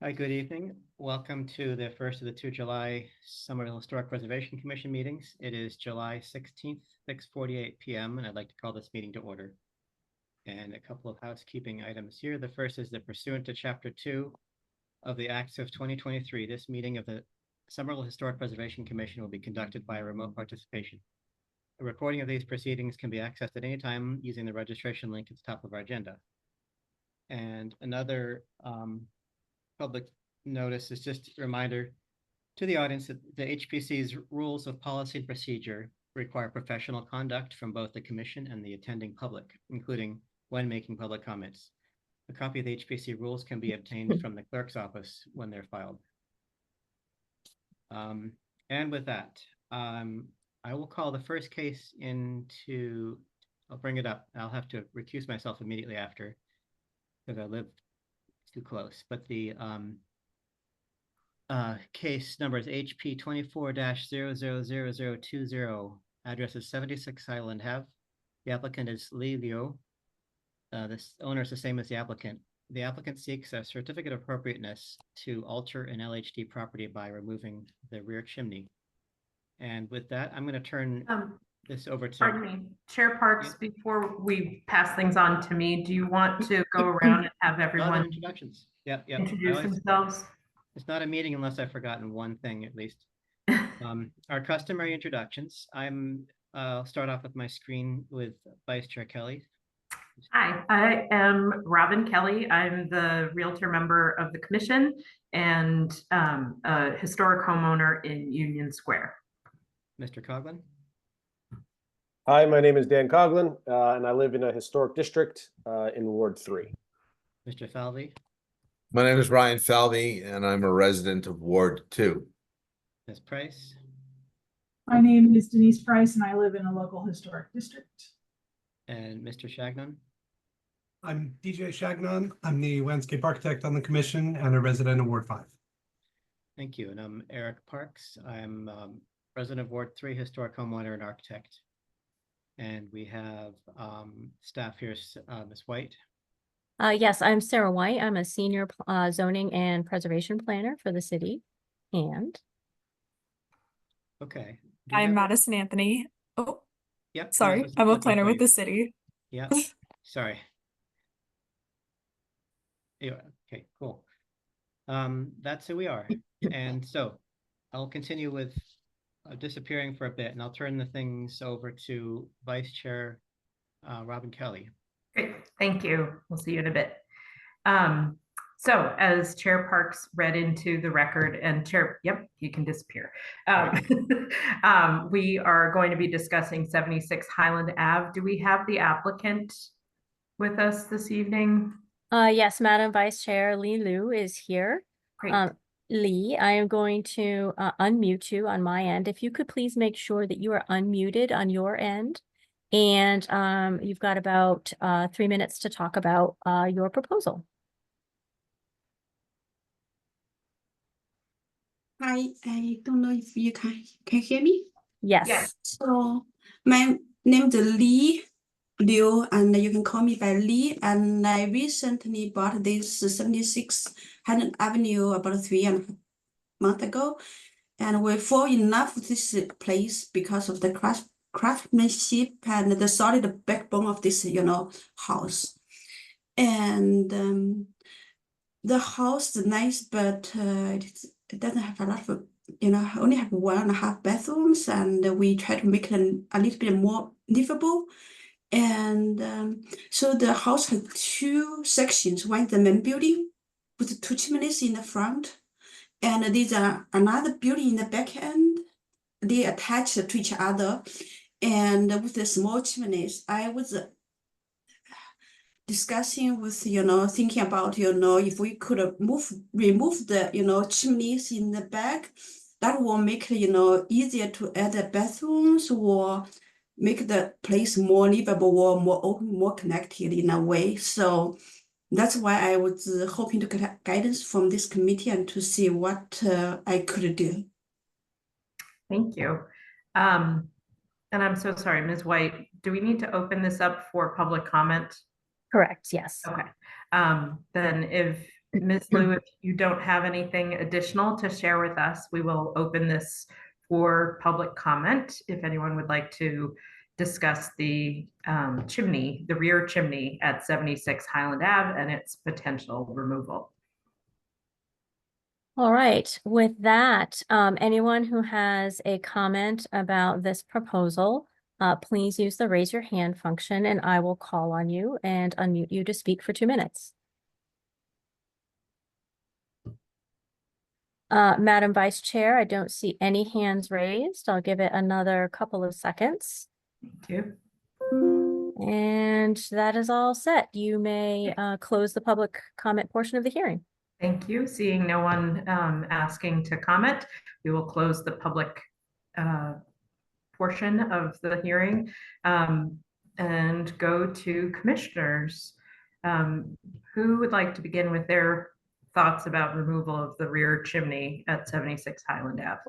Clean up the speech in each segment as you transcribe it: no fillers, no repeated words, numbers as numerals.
Hi, good evening. Welcome to the first of the two July Somerville Historic Preservation Commission meetings. It is July 16th, 6:48 p.m., and I'd like to call this meeting to order. And a couple of housekeeping items here. The first is that pursuant to Chapter 2 of the Acts of 2023, this meeting of the Somerville Historic Preservation Commission will be conducted by remote participation. A recording of these proceedings can be accessed at any time using the registration link at the top of our agenda. And another public notice is just a reminder to the audience that the HPC's rules of policy and procedure require professional conduct from both the commission and the attending public, including when making public comments. A copy of the HPC rules can be obtained from the clerk's office when they're filed. And with that, I will call the first case into, I'll bring it up. I'll have to recuse myself immediately after because I live too close, but the case number is HP 24-000020. Address is 76 Highland Ave. The applicant is Li Liu. This owner is the same as the applicant. The applicant seeks a certificate of appropriateness to alter an LHD property by removing the rear chimney. And with that, I'm going to turn this over to. Pardon me, Chair Parks, before we pass things on to me, do you want to go around and have everyone introductions? Yep. Introduce themselves? It's not a meeting unless I've forgotten one thing at least. Our customary introductions. I'll start off with my screen with Vice Chair Kelly. Hi, I am Robin Kelly. I'm the Realtor member of the Commission and a historic homeowner in Union Square. Mr. Coughlin. Hi, my name is Dan Coughlin, and I live in a historic district in Ward 3. Mr. Falvey. My name is Ryan Falvey, and I'm a resident of Ward 2. Ms. Price. My name is Denise Price, and I live in a local historic district. And Mr. Shagnon. I'm DJ Shagnon. I'm the landscape architect on the commission and a resident of Ward 5. Thank you. And I'm Eric Parks. I'm resident of Ward 3, historic homeowner and architect. And we have staff here, Ms. White. Yes, I'm Sarah White. I'm a senior zoning and preservation planner for the city. And okay. I'm Madison Anthony. Oh, yep. sorry. I'm a planner with the city. Yeah. Sorry. Yeah. Okay, cool. That's who we are. And so I'll continue with disappearing for a bit, and I'll turn the things over to Vice Chair Robin Kelly. Great, thank you. We'll see you in a bit. So as Chair Parks read into the record and Chair, yep, you can disappear. We are going to be discussing 76 Highland Ave. Do we have the applicant with us this evening? yes, Madam Vice Chair Li Liu is here. Great. Lee, I am going to unmute you on my end. If you could please make sure that you are unmuted on your end. And you've got about 3 minutes to talk about your proposal. Hi, I don't know if you can hear me. Yes. Yes. So my name is Li Liu, and you can call me by Li. And I recently bought this 76 Highland Avenue about 3.5 months ago, and we fall in love with this place because of the craftsmanship and the solid backbone of this, house. And the house is nice, but it doesn't have a lot of, only have 1.5 bathrooms, and we try to make it a little bit more livable. And so the house has 2 sections. One is the main building with 2 chimneys in the front, and there's another building in the back end. They attach to each other, and with the small chimneys. I was discussing with, thinking about, if we could remove the, chimneys in the back, that will make, easier to add the bathrooms or make the place more livable or more open, more connected in a way. So that's why I was hoping to get guidance from this committee and to see what I could do. Thank you. And I'm so sorry, Ms. White, do we need to open this up for public comment? Correct, yes. Okay. Then if Ms. Liu, if you don't have anything additional to share with us, we will open this for public comment. If anyone would like to discuss the chimney, the rear chimney at 76 Highland Ave and its potential removal. All right, with that, anyone who has a comment about this proposal, please use the raise your hand function and I will call on you and unmute you to speak for 2 minutes. Madam Vice Chair, I don't see any hands raised. I'll give it another couple of seconds. Thank you. And that is all set. You may close the public comment portion of the hearing. Thank you. Seeing no one asking to comment, we will close the public portion of the hearing and go to commissioners. Who would like to begin with their thoughts about removal of the rear chimney at 76 Highland Ave?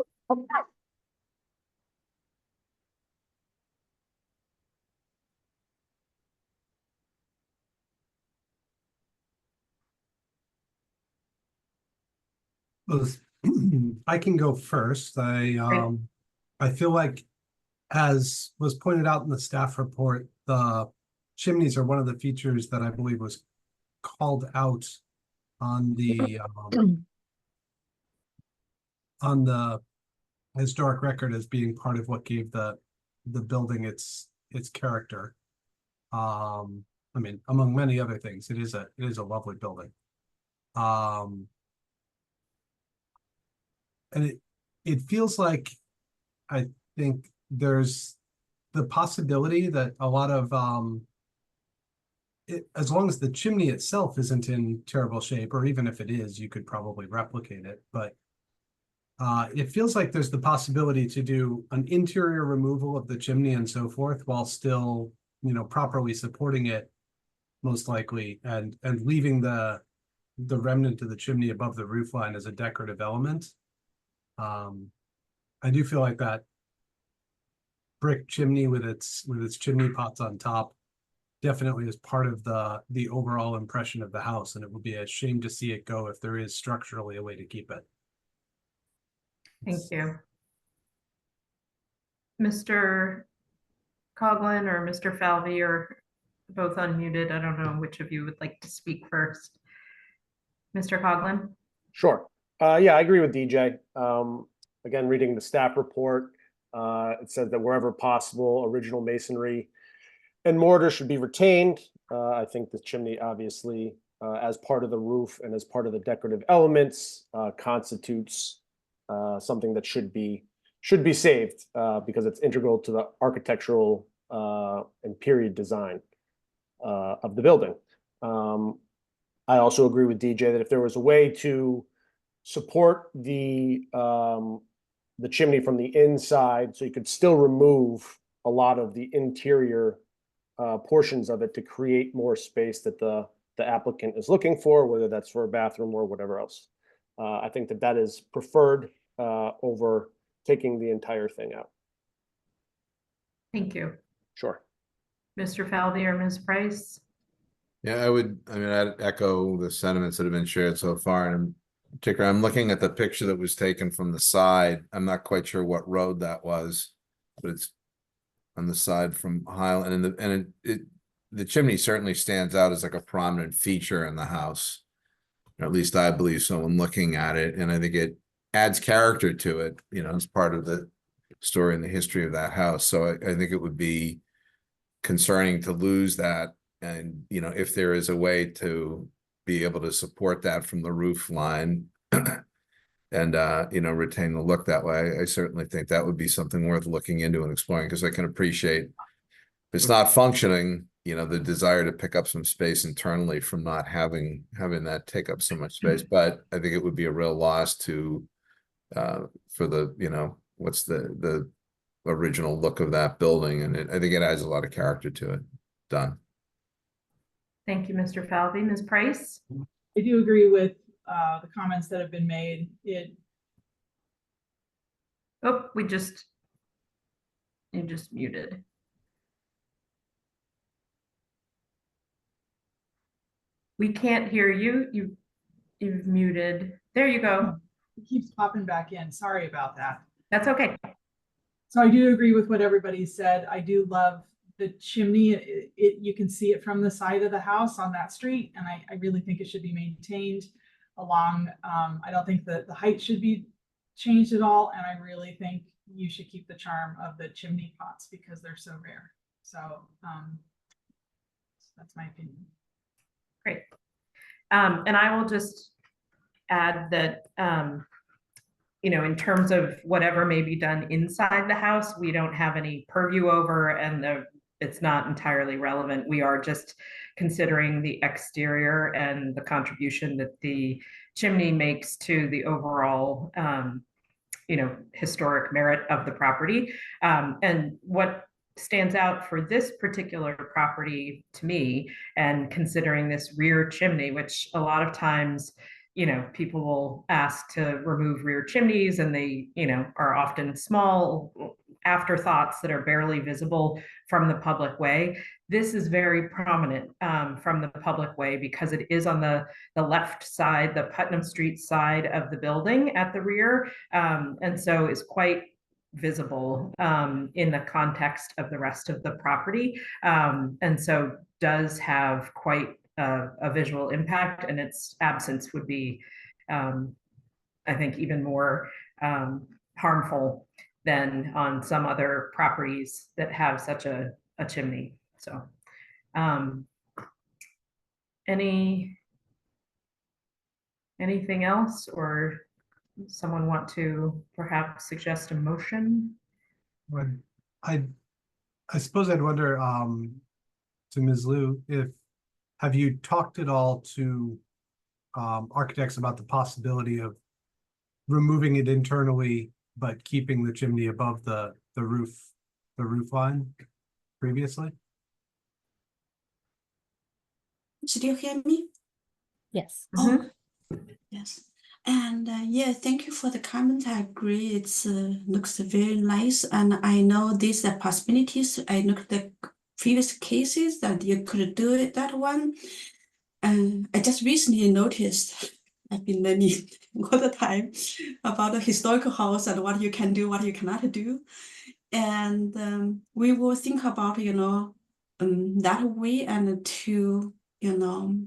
I can go first. I feel like, as was pointed out in the staff report, the chimneys are one of the features that I believe was called out on the historic record as being part of what gave the building its character. I mean, among many other things, it is a lovely building. And it feels like, I think there's the possibility that a lot of as long as the chimney itself isn't in terrible shape, or even if it is, you could probably replicate it. But it feels like there's the possibility to do an interior removal of the chimney and so forth, while still, properly supporting it, most likely, and leaving the remnant of the chimney above the roof line as a decorative element. I do feel like that brick chimney with its chimney pots on top definitely is part of the overall impression of the house, and it would be a shame to see it go if there is structurally a way to keep it. Thank you. Mr. Coughlin or Mr. Falvey are both unmuted. I don't know which of you would like to speak first. Mr. Coughlin? Sure. Yeah, I agree with DJ. Again, reading the staff report, it says that wherever possible, original masonry and mortar should be retained. I think the chimney, obviously, as part of the roof and as part of the decorative elements, constitutes something that should be saved because it's integral to the architectural and period design of the building. I also agree with DJ that if there was a way to support the chimney from the inside, so you could still remove a lot of the interior portions of it to create more space that the applicant is looking for, whether that's for a bathroom or whatever else. I think that is preferred over taking the entire thing out. Thank you. Sure. Mr. Falvey or Ms. Price? Yeah, I'd echo the sentiments that have been shared so far. And in particular, I'm looking at the picture that was taken from the side. I'm not quite sure what road that was, but it's on the side from Highland, and the chimney certainly stands out as like a prominent feature in the house. Or at least I believe so when looking at it, and I think it adds character to it, as part of the story and the history of that house. So I think it would be concerning to lose that. And, if there is a way to be able to support that from the roof line and, retain the look that way, I certainly think that would be something worth looking into and exploring, because I can appreciate if it's not functioning, the desire to pick up some space internally from not having that take up so much space. But I think it would be a real loss to, for the, what's the original look of that building. And I think it adds a lot of character to it. Done. Thank you, Mr. Falvey. Ms. Price? I do agree with the comments that have been made. Oh, you just muted. We can't hear you. You've muted. There you go. It keeps popping back in. Sorry about that. That's okay. So I do agree with what everybody said. I do love the chimney. You can see it from the side of the house on that street, and I really think it should be maintained along. I don't think that the height should be changed at all, and I really think you should keep the charm of the chimney pots because they're so rare. So that's my opinion. Great. And I will just add that, you know, in terms of whatever may be done inside the house, we don't have any purview over, and it's not entirely relevant. We are just considering the exterior and the contribution that the chimney makes to the overall, you know, historic merit of the property. And what stands out for this particular property to me, and considering this rear chimney, which a lot of times, you know, people will ask to remove rear chimneys, and they, you know, are often small afterthoughts that are barely visible from the public way. This is very prominent from the public way because it is on the left side, the Putnam Street side of the building at the rear, and so is quite visible in the context of the rest of the property, and so does have quite a visual impact, and its absence would be, I think, even more harmful than on some other properties that have such a chimney. So anything else, or someone want to perhaps suggest a motion? Well, I suppose I'd wonder, to Ms. Liu, have you talked at all to architects about the possibility of removing it internally, but keeping the chimney above the roof line previously? Did you hear me? Yes. Mhm. Oh, yes. And yeah, thank you for the comment. I agree. It's looks very nice, and I know these are possibilities. I looked at previous cases that you could do it that one. And I just recently noticed, I've been learning all the time about the historical house and what you can do, what you cannot do. And we will think about, you know, that way, and to, you know,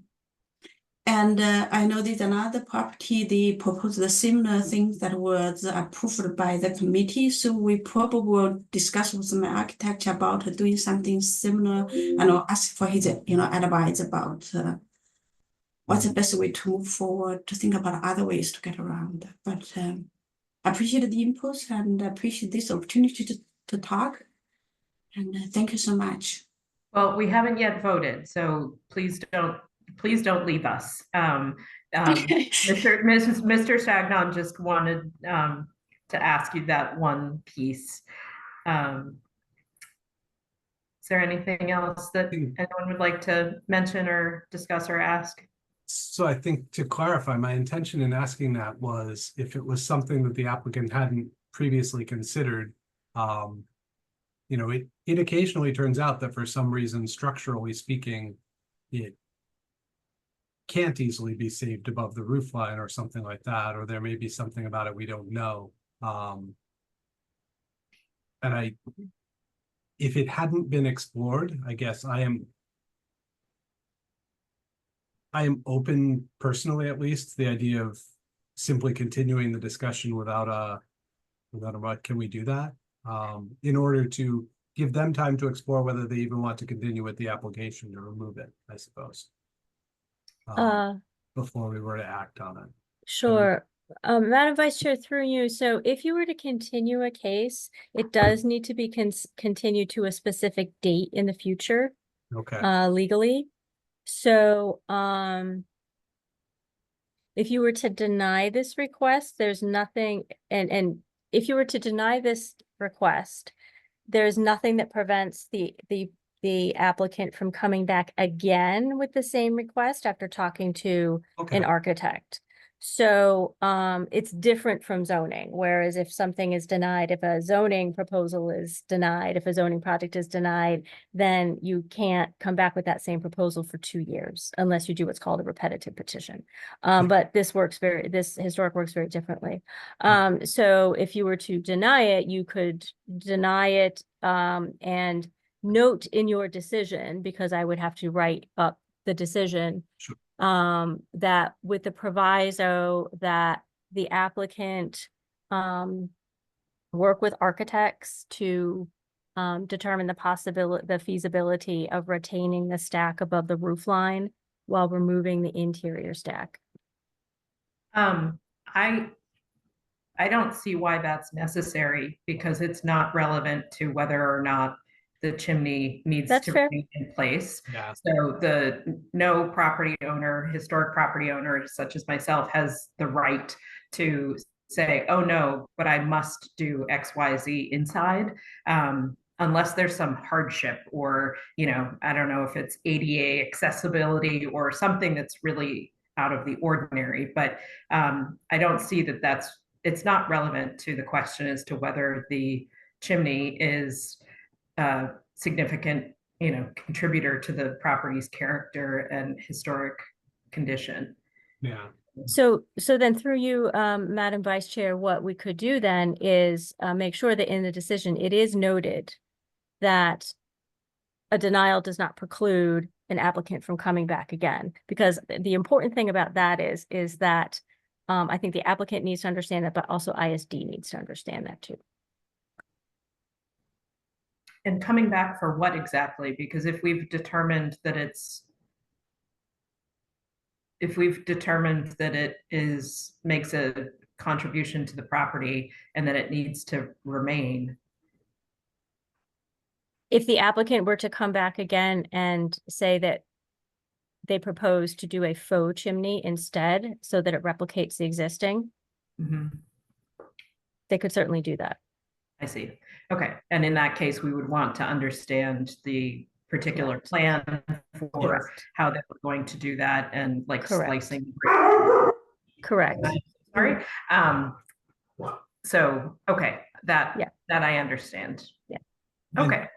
and I know there's another property, they proposed the similar things that was approved by the committee. So we probably will discuss with my architect about doing something similar, and I'll ask for his, you know, advice about what's the best way to move forward, to think about other ways to get around. But I appreciate the inputs and appreciate this opportunity to talk. And thank you so much. Well, we haven't yet voted, so please don't leave us. Mr. Stagnon just wanted to ask you that one piece. Is there anything else that anyone would like to mention or discuss or ask? So I think, to clarify, my intention in asking that was if it was something that the applicant hadn't previously considered. You know, it occasionally turns out that for some reason, structurally speaking, it can't easily be saved above the roof line or something like that, or there may be something about it we don't know. And if it hadn't been explored, I guess I am open, personally at least, to the idea of simply continuing the discussion without a what can we do that, in order to give them time to explore whether they even want to continue with the application to remove it, I suppose. Before we were to act on it. Sure. Madam Vice Chair, through you. So if you were to continue a case, it does need to be continued to a specific date in the future, Okay. legally. So, if you were to deny this request, there's nothing, and if you were to deny this request, there's nothing that prevents the applicant from coming back again with the same request after talking to Okay. an architect. So it's different from zoning, whereas if something is denied, if a zoning proposal is denied, if a zoning project is denied, then you can't come back with that same proposal for 2 years unless you do what's called a repetitive petition. But this historic works very differently. So if you were to deny it, you could deny it and note in your decision, because I would have to write up the decision. Sure. That with the proviso that the applicant work with architects to determine the feasibility of retaining the stack above the roof line while removing the interior stack. I don't see why that's necessary, because it's not relevant to whether or not the chimney needs That's to fair. remain in place. Yeah. So no property owner, historic property owner such as myself, has the right to say, oh no, but I must do X, Y, Z inside. Unless there's some hardship, or, I don't know if it's ADA accessibility or something that's really out of the ordinary, but I don't see that it's not relevant to the question as to whether the chimney is a significant, contributor to the property's character and historic condition. Yeah. So then through you, Madam Vice Chair, what we could do then is make sure that in the decision, it is noted that a denial does not preclude an applicant from coming back again. Because the important thing about that is that I think the applicant needs to understand that, but also ISD needs to understand that too. And coming back for what exactly? Because if we've determined that it makes a contribution to the property and that it needs to remain. If the applicant were to come back again and say that they propose to do a faux chimney instead so that it replicates the existing, they could certainly do that. I see. Okay. And in that case, we would want to understand the particular plan for how they were going to do that, and like slicing. Correct. Sorry. So, okay, that I understand. Yeah. Okay.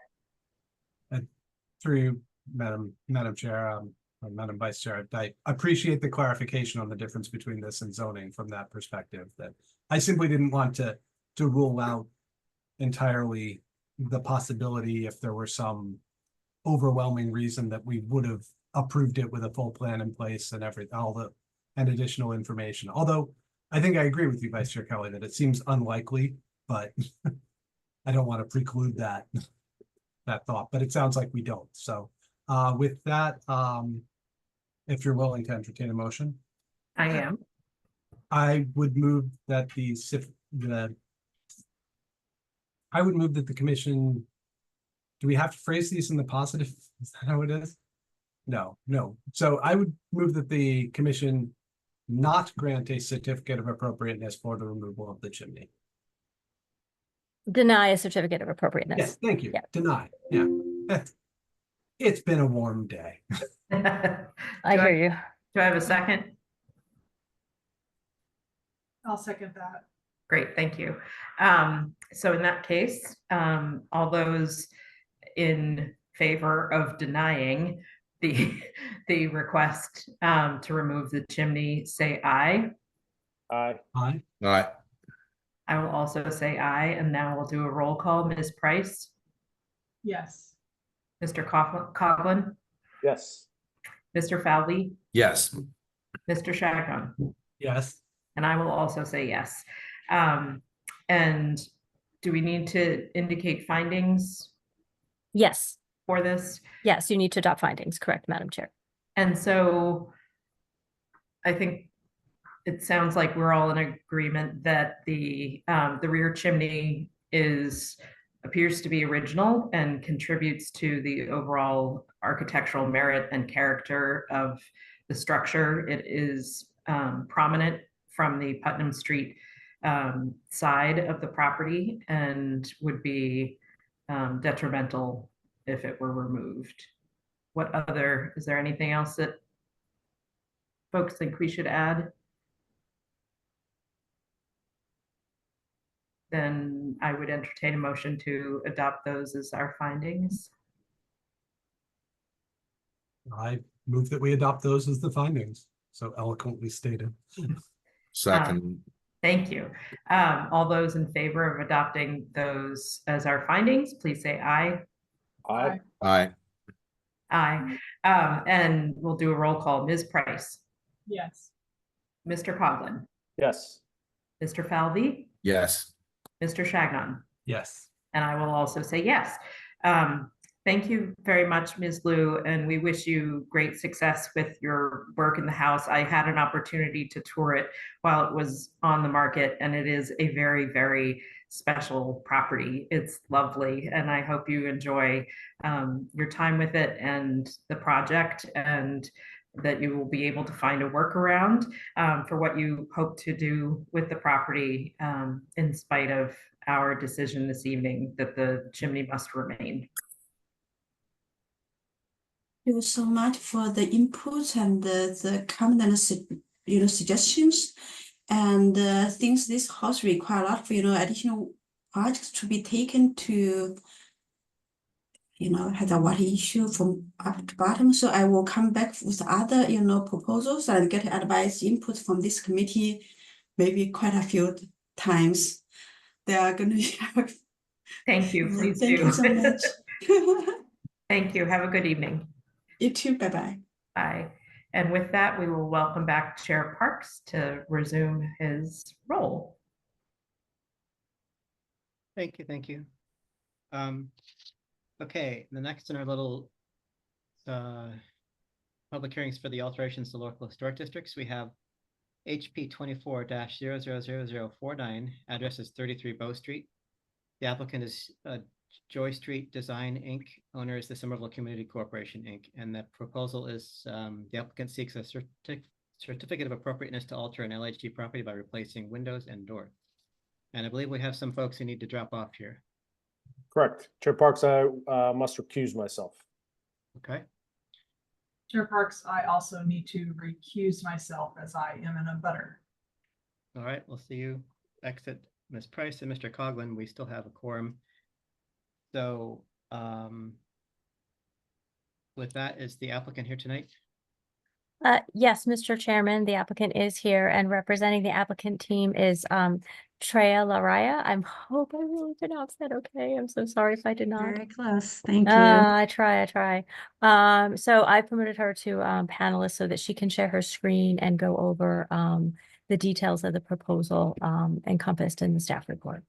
Through you, Madam Chair, or Madam Vice Chair, I appreciate the clarification on the difference between this and zoning from that perspective. That I simply didn't want to rule out entirely the possibility, if there were some overwhelming reason, that we would have approved it with a full plan in place and and additional information. Although I think I agree with you, Vice Chair Kelly, that it seems unlikely, but I don't want to preclude that thought, but it sounds like we don't. So with that, if you're willing to entertain a motion. I am. I would move that the commission, do we have to phrase these in the positive? Is that how it is? No. So I would move that the commission not grant a certificate of appropriateness for the removal of the chimney. Deny a certificate of appropriateness. Yes, thank you. Yeah. Deny. Yeah. It's been a warm day. I hear you. Do I have a second? I'll second that. Great, thank you. So in that case, all those in favor of denying the request to remove the chimney, say aye. Aye. Aye. All right. I will also say aye, and now we'll do a roll call. Ms. Price, Yes. Mr. Coughlin, Yes. Mr. Fowley, Yes. Mr. Shagon, Yes. and I will also say yes. And do we need to indicate findings Yes. for this? Yes, you need to adopt findings, correct, Madam Chair. And so I think it sounds like we're all in agreement that the rear chimney appears to be original and contributes to the overall architectural merit and character of the structure. It is prominent from the Putnam Street side of the property and would be detrimental if it were removed. Is there anything else that folks think we should add? then I would entertain a motion to adopt those as our findings. I move that we adopt those as the findings, so eloquently stated. Second, Thank you. All those in favor of adopting those as our findings, please say aye. Aye. aye, Aye. And we'll do a roll call. Ms. Price, Yes. Mr. Coughlin, Yes. Mr. Falvey, yes, Mr. Shagnon. Yes. And I will also say yes. Thank you very much, Ms. Liu, and we wish you great success with your work in the house. I had an opportunity to tour it while it was on the market, and it is a very, very special property. It's lovely, and I hope you enjoy your time with it and the project, and that you will be able to find a workaround for what you hope to do with the property in spite of our decision this evening that the chimney must remain. Thank you so much for the input and the comment and suggestions. And things this house require a lot of additional projects to be taken to have the water issue from up to bottom. So I will come back with other proposals and get advice input from this committee, maybe quite a few times. They are going to. Thank you. Please Thank do. you so much. Thank you. Have a good evening. You too. Bye-bye. Bye. And with that, we will welcome back Chair Parks to resume his role. Thank you, thank you. Okay, the next in our little public hearings for the alterations to local historic districts, we have HP 24-000049, address is 33 Bow Street. The applicant is Joy Street Design, Inc. Owner is the Somerville Community Corporation, Inc. And the proposal is the applicant seeks a certificate of appropriateness to alter an LHD property by replacing windows and doors. And I believe we have some folks who need to drop off here. Correct. Chair Parks, I must recuse myself. Okay, Chair Parks, I also need to recuse myself as I am in a butter. all right, we'll see you exit Ms. Price and Mr. Coughlin. We still have a quorum. So with that, is the applicant here tonight? Yes, Mr. Chairman, the applicant is here, and representing the applicant team is Treya Laraya. I hope I really pronounced that okay. I'm so sorry if I did not. Very close. Thank you. I try. So I permitted her to panelist so that she can share her screen and go over the details of the proposal encompassed in the staff report.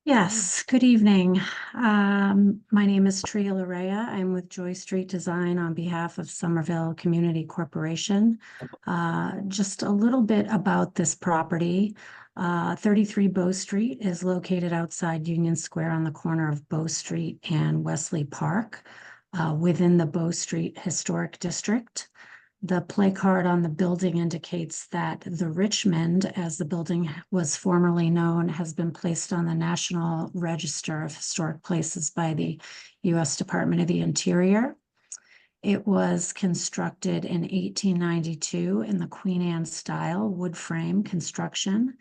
Yes, good evening. My name is Treya Laraya. I'm with Joy Street Design on behalf of Somerville Community Corporation. Just a little bit about this property. 33 Bow Street is located outside Union Square on the corner of Bow Street and Wesley Park within the Bow Street Historic District. The play card on the building indicates that the Richmond, as the building was formerly known, has been placed on the National Register of Historic Places by the U.S. Department of the Interior. It was constructed in 1892 in the Queen Anne style wood frame construction.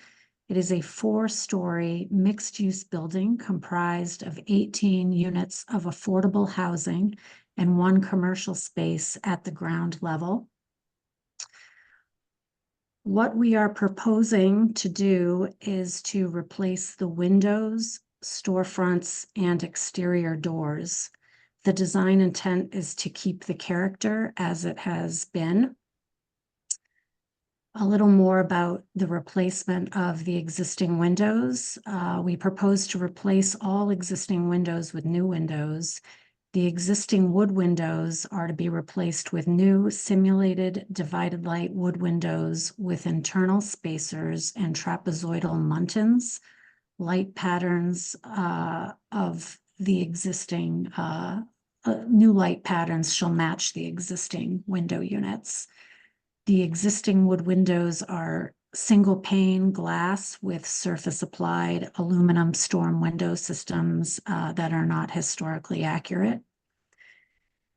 It is a 4-story mixed-use building comprised of 18 units of affordable housing and 1 commercial space at the ground level. What we are proposing to do is to replace the windows, storefronts, and exterior doors. The design intent is to keep the character as it has been. A little more about the replacement of the existing windows. We propose to replace all existing windows with new windows. The existing wood windows are to be replaced with new simulated divided light wood windows with internal spacers and trapezoidal muntins. Light patterns of the existing, new light patterns shall match the existing window units. The existing wood windows are single pane glass with surface applied aluminum storm window systems that are not historically accurate.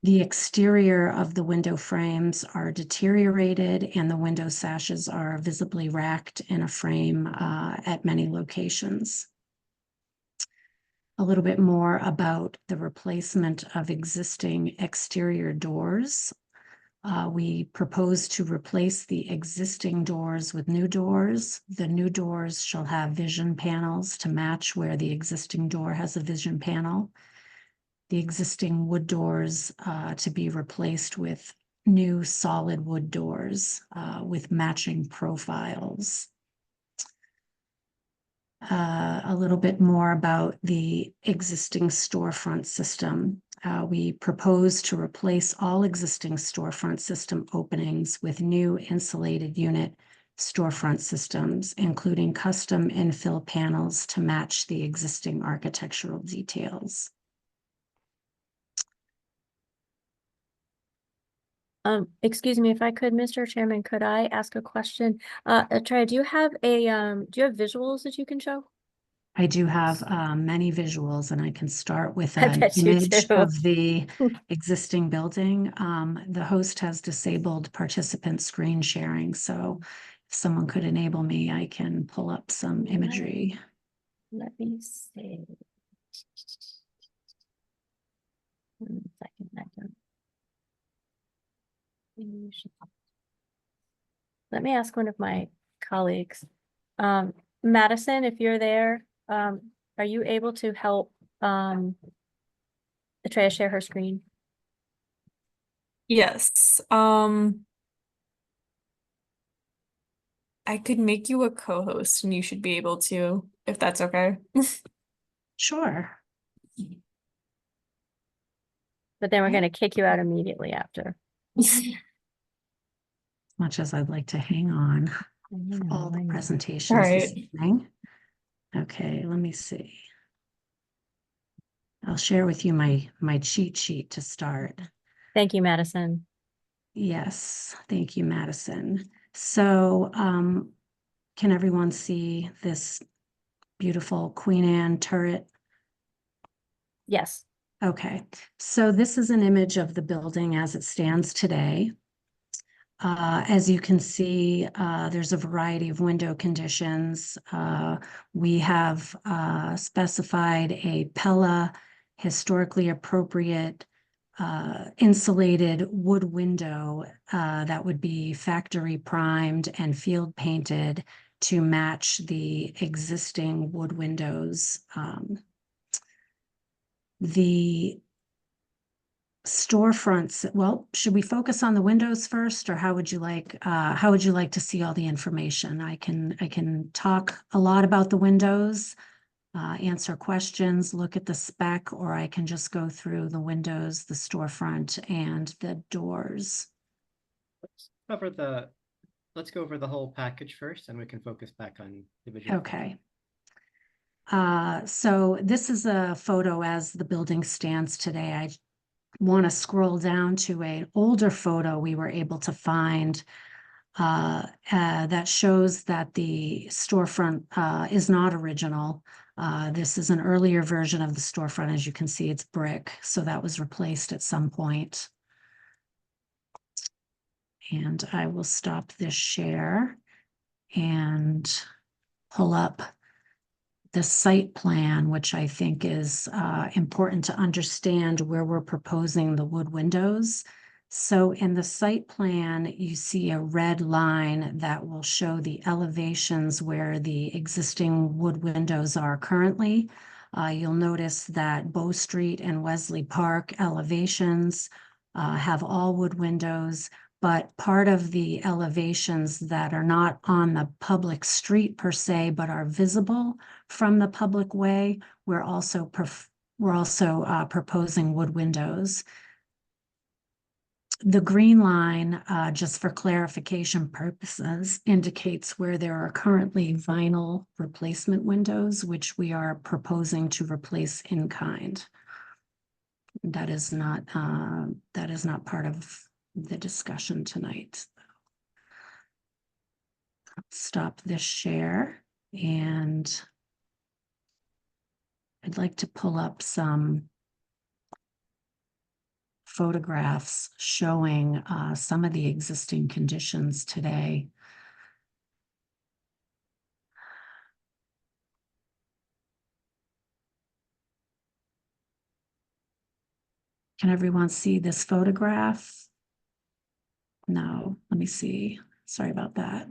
The exterior of the window frames are deteriorated and the window sashes are visibly racked in a frame at many locations. A little bit more about the replacement of existing exterior doors. We propose to replace the existing doors with new doors. The new doors shall have vision panels to match where the existing door has a vision panel. The existing wood doors to be replaced with new solid wood doors with matching profiles. A little bit more about the existing storefront system. We propose to replace all existing storefront system openings with new insulated unit storefront systems, including custom infill panels to match the existing architectural details. Excuse me, if I could, Mr. Chairman, could I ask a question? Trey, do you have visuals that you can show? I do have many visuals, and I can start with I an bet you image do. of the existing building. The host has disabled participant screen sharing, so if someone could enable me, I can pull up some imagery. Let me see. 1 second, I don't. Let me ask one of my colleagues. Madison, if you're there, are you able to help Atreya share her screen? Yes. I could make you a co-host and you should be able to, if that's okay. Sure. But then we're going to kick you out immediately after. Much as I'd like to hang on for all the presentations this Right. evening. Okay, let me see. I'll share with you my cheat sheet to start. Thank you, Madison. Yes, thank you, Madison. So can everyone see this beautiful Queen Anne turret? Yes. Okay, so this is an image of the building as it stands today. As you can see, there's a variety of window conditions. We have specified a Pella historically appropriate insulated wood window that would be factory primed and field painted to match the existing wood windows. The storefronts, well, should we focus on the windows first, or how would you like to see all the information? I can talk a lot about the windows, answer questions, look at the spec, or I can just go through the windows, the storefront, and the doors. Let's go over the whole package first, and we can focus back on individual. Okay. So this is a photo as the building stands today. I want to scroll down to an older photo we were able to find that shows that the storefront is not original. This is an earlier version of the storefront. As you can see, it's brick, so that was replaced at some point. And I will stop this share and pull up the site plan, which I think is important to understand where we're proposing the wood windows. So in the site plan, you see a red line that will show the elevations where the existing wood windows are currently. You'll notice that Bow Street and Wesley Park elevations have all wood windows, but part of the elevations that are not on the public street per se, but are visible from the public way, we're also proposing wood windows. The green line, just for clarification purposes, indicates where there are currently vinyl replacement windows, which we are proposing to replace in kind. That is not part of the discussion tonight. Stop this share, and I'd like to pull up some photographs showing some of the existing conditions today. Can everyone see this photograph? No, let me see. Sorry about that.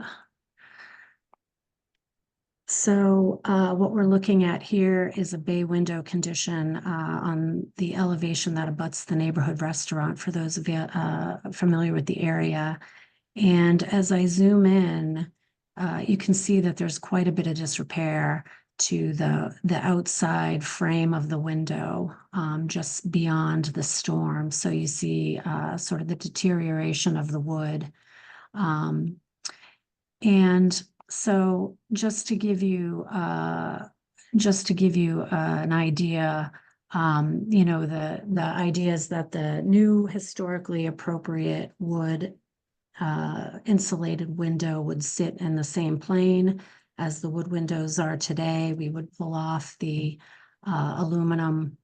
So what we're looking at here is a bay window condition on the elevation that abuts the neighborhood restaurant, for those of you familiar with the area. And as I zoom in, you can see that there's quite a bit of disrepair to the outside frame of the window, just beyond the storm. So you see sort of the deterioration of the wood. And so just to give you an idea, you know, the idea is that the new historically appropriate wood insulated window would sit in the same plane as the wood windows are today. We would pull off the aluminum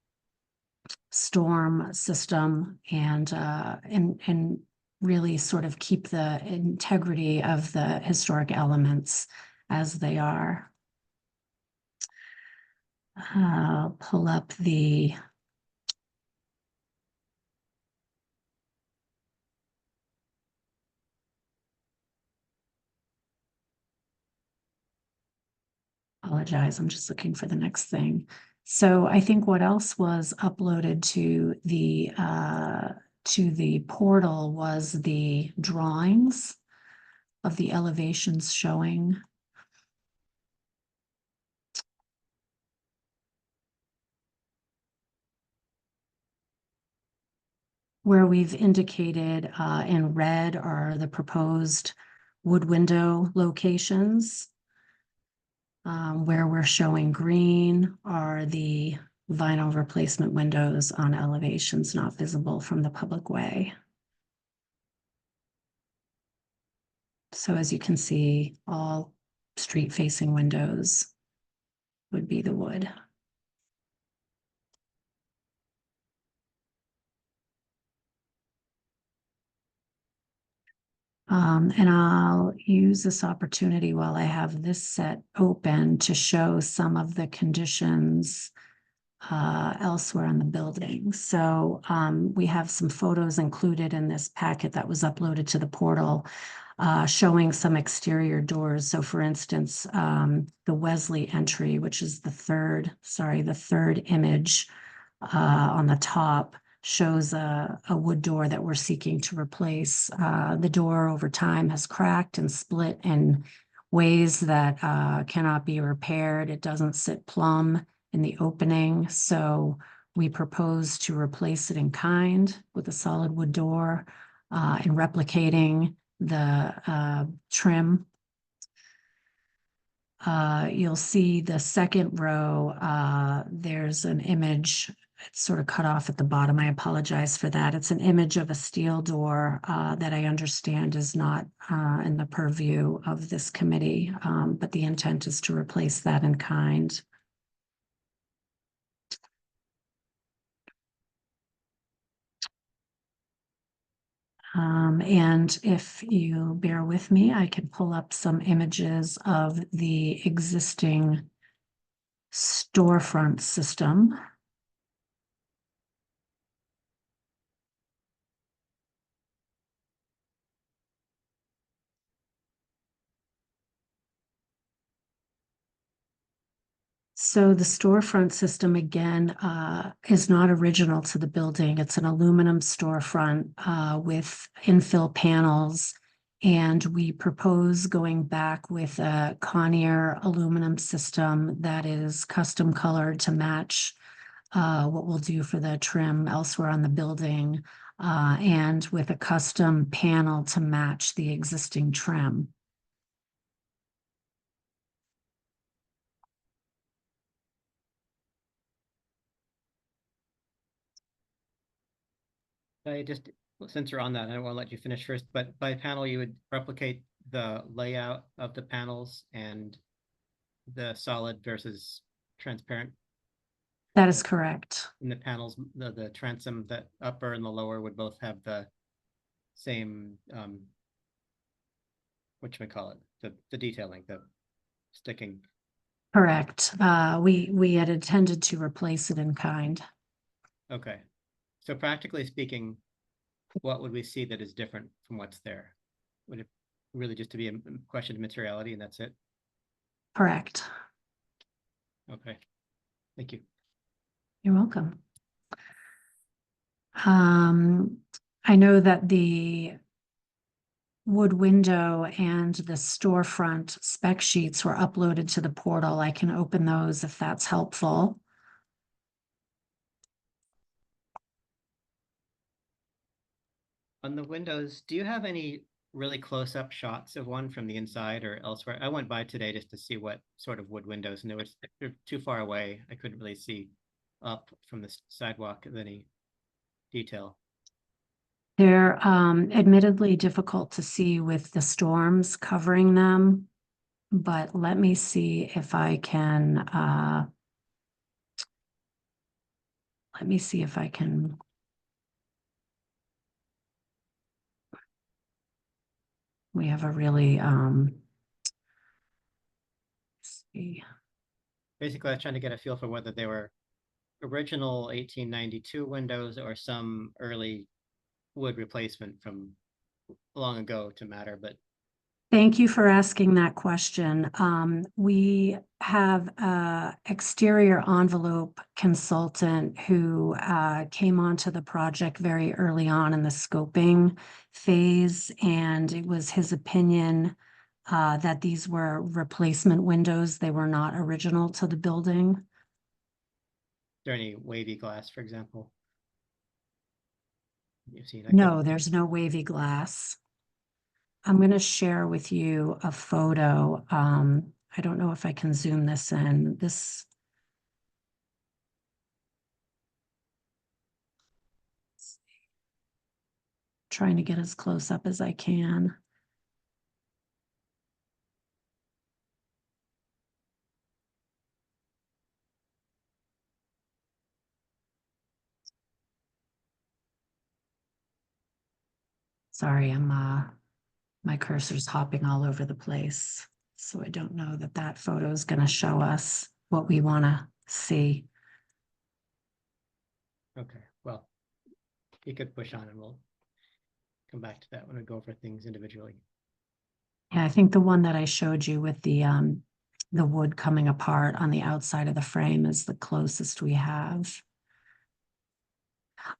storm system and really sort of keep the integrity of the historic elements as they are. I'll pull up the apologize, I'm just looking for the next thing. So I think what else was uploaded to the portal was the drawings of the elevations showing. Where we've indicated in red are the proposed wood window locations. Where we're showing green are the vinyl replacement windows on elevations not visible from the public way. So as you can see, all street-facing windows would be the wood. And I'll use this opportunity while I have this set open to show some of the conditions elsewhere in the building. So we have some photos included in this packet that was uploaded to the portal showing some exterior doors. So for instance, the Wesley entry, which is the third image on the top, shows a wood door that we're seeking to replace. The door over time has cracked and split in ways that cannot be repaired. It doesn't sit plumb in the opening, so we propose to replace it in kind with a solid wood door and replicating the trim. You'll see the second row, there's an image. It's sort of cut off at the bottom. I apologize for that. It's an image of a steel door that I understand is not in the purview of this committee, but the intent is to replace that in kind. And if you bear with me, I can pull up some images of the existing storefront system. So the storefront system, again, is not original to the building. It's an aluminum storefront with infill panels. And we propose going back with a Conair aluminum system that is custom colored to match what we'll do for the trim elsewhere on the building, and with a custom panel to match the existing trim. Since you're on that, I don't want to let you finish first, but by panel, you would replicate the layout of the panels and the solid versus transparent That is correct. And the panels, the transom, the upper and the lower would both have the same, whatchamacallit, the detailing, the sticking. Correct. We had intended to replace it in kind. Okay. So practically speaking, what would we see that is different from what's there? Would it really just to be a question of materiality and that's it? Correct. Okay. Thank you. You're welcome. I know that the wood window and the storefront spec sheets were uploaded to the portal. I can open those if that's helpful. On the windows, do you have any really close-up shots of one from the inside or elsewhere? I went by today just to see what sort of wood windows, and they're too far away. I couldn't really see up from the sidewalk of any detail. They're admittedly difficult to see with the storms covering them, but let me see if I can we have a really let's see. Basically, I was trying to get a feel for whether they were original 1892 windows or some early wood replacement from long ago to matter, but Thank you for asking that question. We have a exterior envelope consultant who came onto the project very early on in the scoping phase, and it was his opinion that these were replacement windows. They were not original to the building. is there any wavy glass, for example? You've seen? No, there's no wavy glass. I'm going to share with you a photo. I don't know if I can zoom this in. Trying to get as close up as I can. Sorry, my cursor's hopping all over the place. So I don't know that that photo is going to show us what we want to see. Okay, well, you could push on and we'll come back to that when we go over things individually. Yeah, I think the one that I showed you with the wood coming apart on the outside of the frame is the closest we have.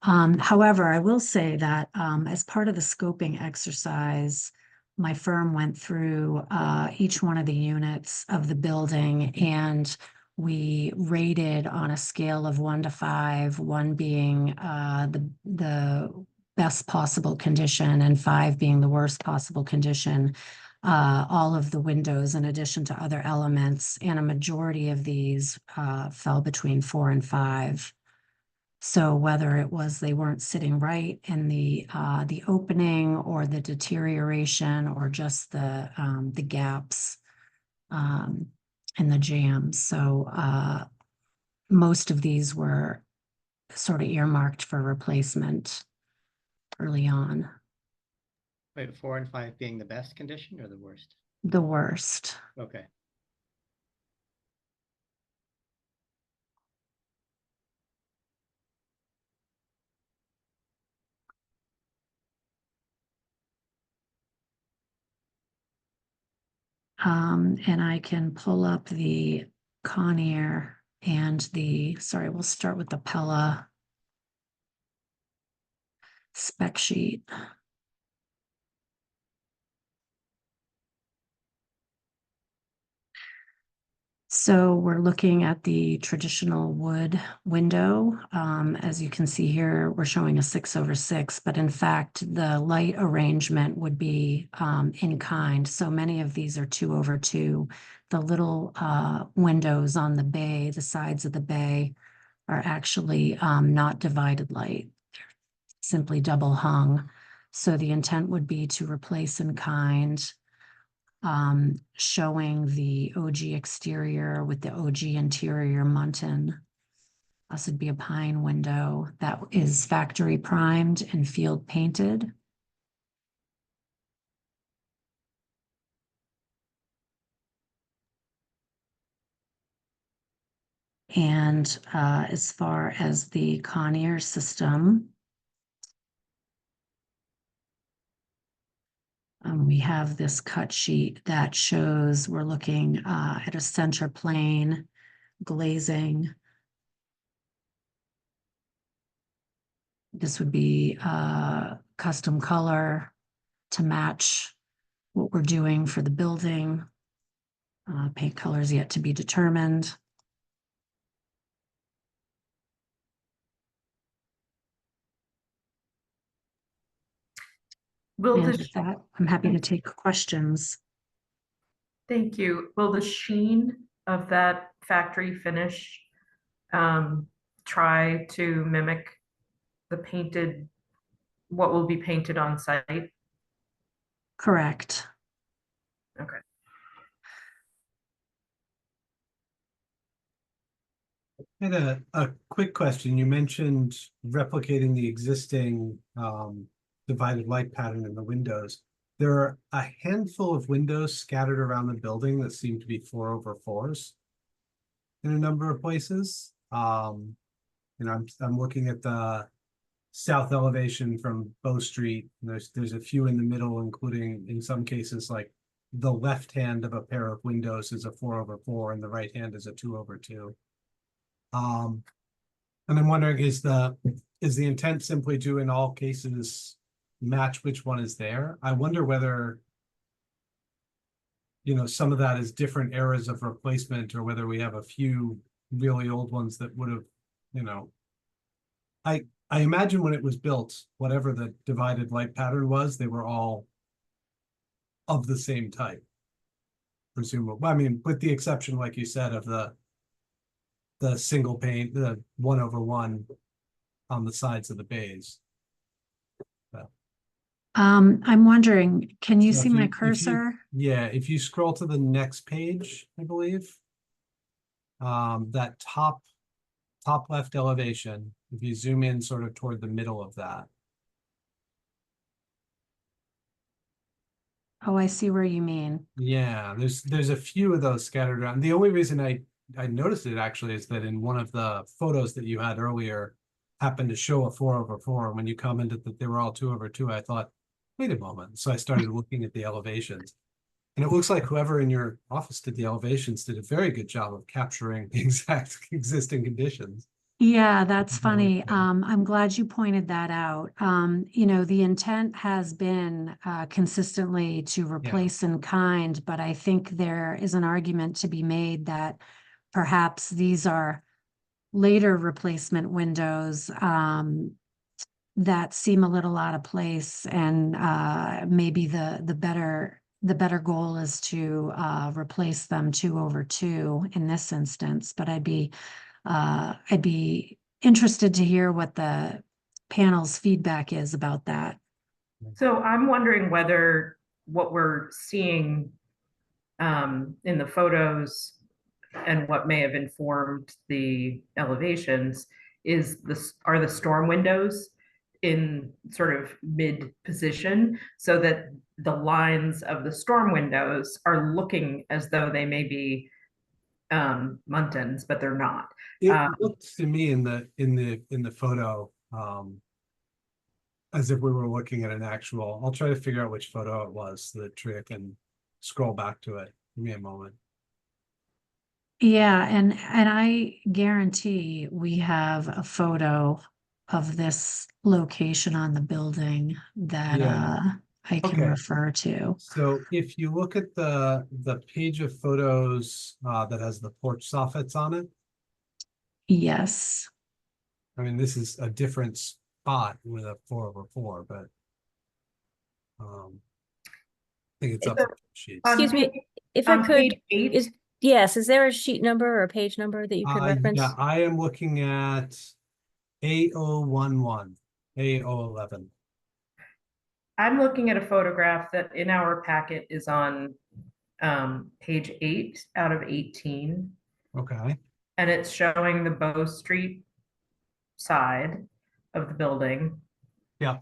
However, I will say that as part of the scoping exercise, my firm went through each one of the units of the building, and we rated on a scale of 1 to 5, 1 being the best possible condition and 5 being the worst possible condition, all of the windows in addition to other elements, and a majority of these fell between 4 and 5. So whether it was they weren't sitting right in the opening, or the deterioration, or just the gaps and the jams. So most of these were sort of earmarked for replacement early on. Wait, 4 and 5 being the best condition or the worst? The worst. Okay. And I can pull up the Conair and sorry, we'll start with the Pella spec sheet. So we're looking at the traditional wood window. As you can see here, we're showing a 6/6, but in fact, the light arrangement would be in kind. So many of these are 2/2. The little windows on the bay, the sides of the bay, are actually not divided light, simply double hung. So the intent would be to replace in kind, showing the OG exterior with the OG interior muntin. This would be a pine window that is factory primed and field painted. And as far as the Conair system, we have this cut sheet that shows we're looking at a center plane glazing. This would be custom color to match what we're doing for the building. Paint colors yet to be determined. Will And the, with that, I'm happy to take questions. thank you. Will the sheen of that factory finish try to mimic the painted, what will be painted on site? Correct. Okay. I had a quick question. You mentioned replicating the existing divided light pattern in the windows. There are a handful of windows scattered around the building that seem to be 4/4s in a number of places. I'm looking at the south elevation from Bow Street. There's a few in the middle, including in some cases like the left hand of a pair of windows is a 4/4 and the right hand is a 2/2. And I'm wondering, is the intent simply to, in all cases, match which one is there? I wonder whether, some of that is different eras of replacement, or whether we have a few really old ones that would have, I imagine when it was built, whatever the divided light pattern was, they were all of the same type. Presumably, I mean, with the exception, like you said, of the single paint, the 1/1 on the sides of the bays. I'm wondering, can you So see if my you- cursor? Yeah, if you scroll to the next page, I believe. That top left elevation, if you zoom in sort of toward the middle of that. Oh, I see where you mean. Yeah, there's a few of those scattered around. The only reason I noticed it actually is that in one of the photos that you had earlier happened to show a 4/4. And when you commented that they were all 2/2, I thought, wait a moment. So I started looking at the elevations. And it looks like whoever in your office did the elevations did a very good job of capturing the exact existing conditions. Yeah, that's Mhm. funny. Okay. I'm glad you pointed that out. The intent has been consistently to replace in kind, but I think there is an argument to be made that perhaps these are later replacement windows that seem a little out of place, and maybe the better goal is to replace them 2/2 in this instance. But I'd be interested to hear what the panel's feedback is about that. So I'm wondering whether what we're seeing in the photos and what may have informed the elevations are the storm windows in sort of mid position, so that the lines of the storm windows are looking as though they may be Muntins, but they're not. It looks to me in the photo, as if we were looking at an actual. I'll try to figure out which photo it was so that Tria can scroll back to it. Give me a moment. Yeah, and I guarantee we have a photo of this location on the building that Yeah. I can Okay. refer to. So if you look at the page of photos that has the porch soffits on it, Yes. I mean, this is a different spot with a 4/4, but I think it's up to the sheets. Excuse me, if I On could, page 8, is there a sheet number or a page number that you could reference? Yeah, I am looking at A011, A011. I'm looking at a photograph that in our packet is on page 8 out of 18. Okay. And it's showing the Bow Street side of the building. Yeah.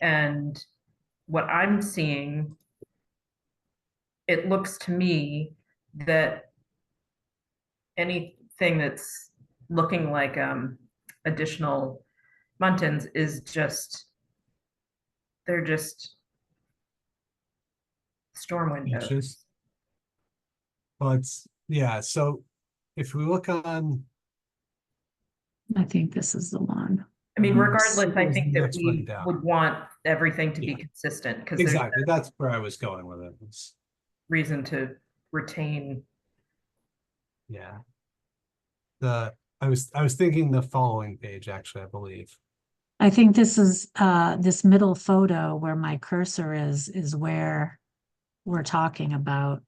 And what I'm seeing, it looks to me that anything that's looking like additional muntins is just, they're just storm windows. Niches. Well, it's, yeah, so if we look on, I think this is the one. I mean, regardless, I Here's think the that next one we down. would want everything to be Yeah. consistent, because there's exactly, that's where I was going with it. It's- reason to retain. Yeah. I was thinking the following page, actually, I believe. I think this is this middle photo where my cursor is where we're talking about.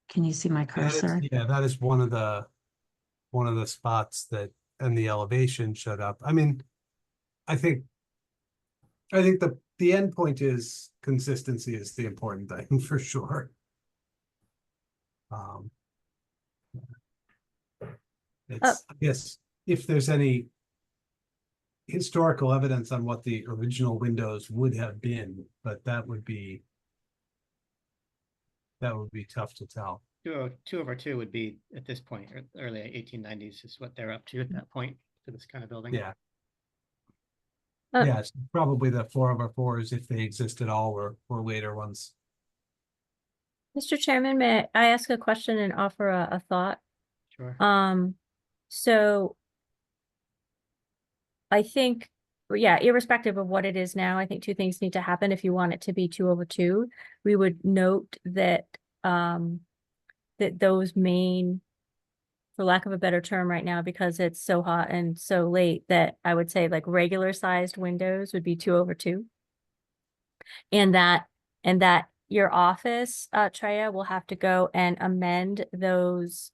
Can you see my That is- cursor? Yeah, that is one of the spots that, and the elevation showed up. I mean, I think the end point is consistency is the important thing for sure. It's, I guess, if there's any historical evidence on what the original windows would have been, but that would be tough to tell. 2/2 would be at this point, early 1890s is what they're up to at that point for this kind of building. Yeah. Uh, Yes, probably the 4/4s, if they exist at all, or later ones. Mr. Chairman, may I ask a question and offer a thought? Sure. So I think, yeah, irrespective of what it is now, I think two things need to happen if you want it to be 2/2. We would note that that those main, for lack of a better term right now, because it's so hot and so late, that I would say like regular sized windows would be 2/2. And that your office, Treya, will have to go and amend those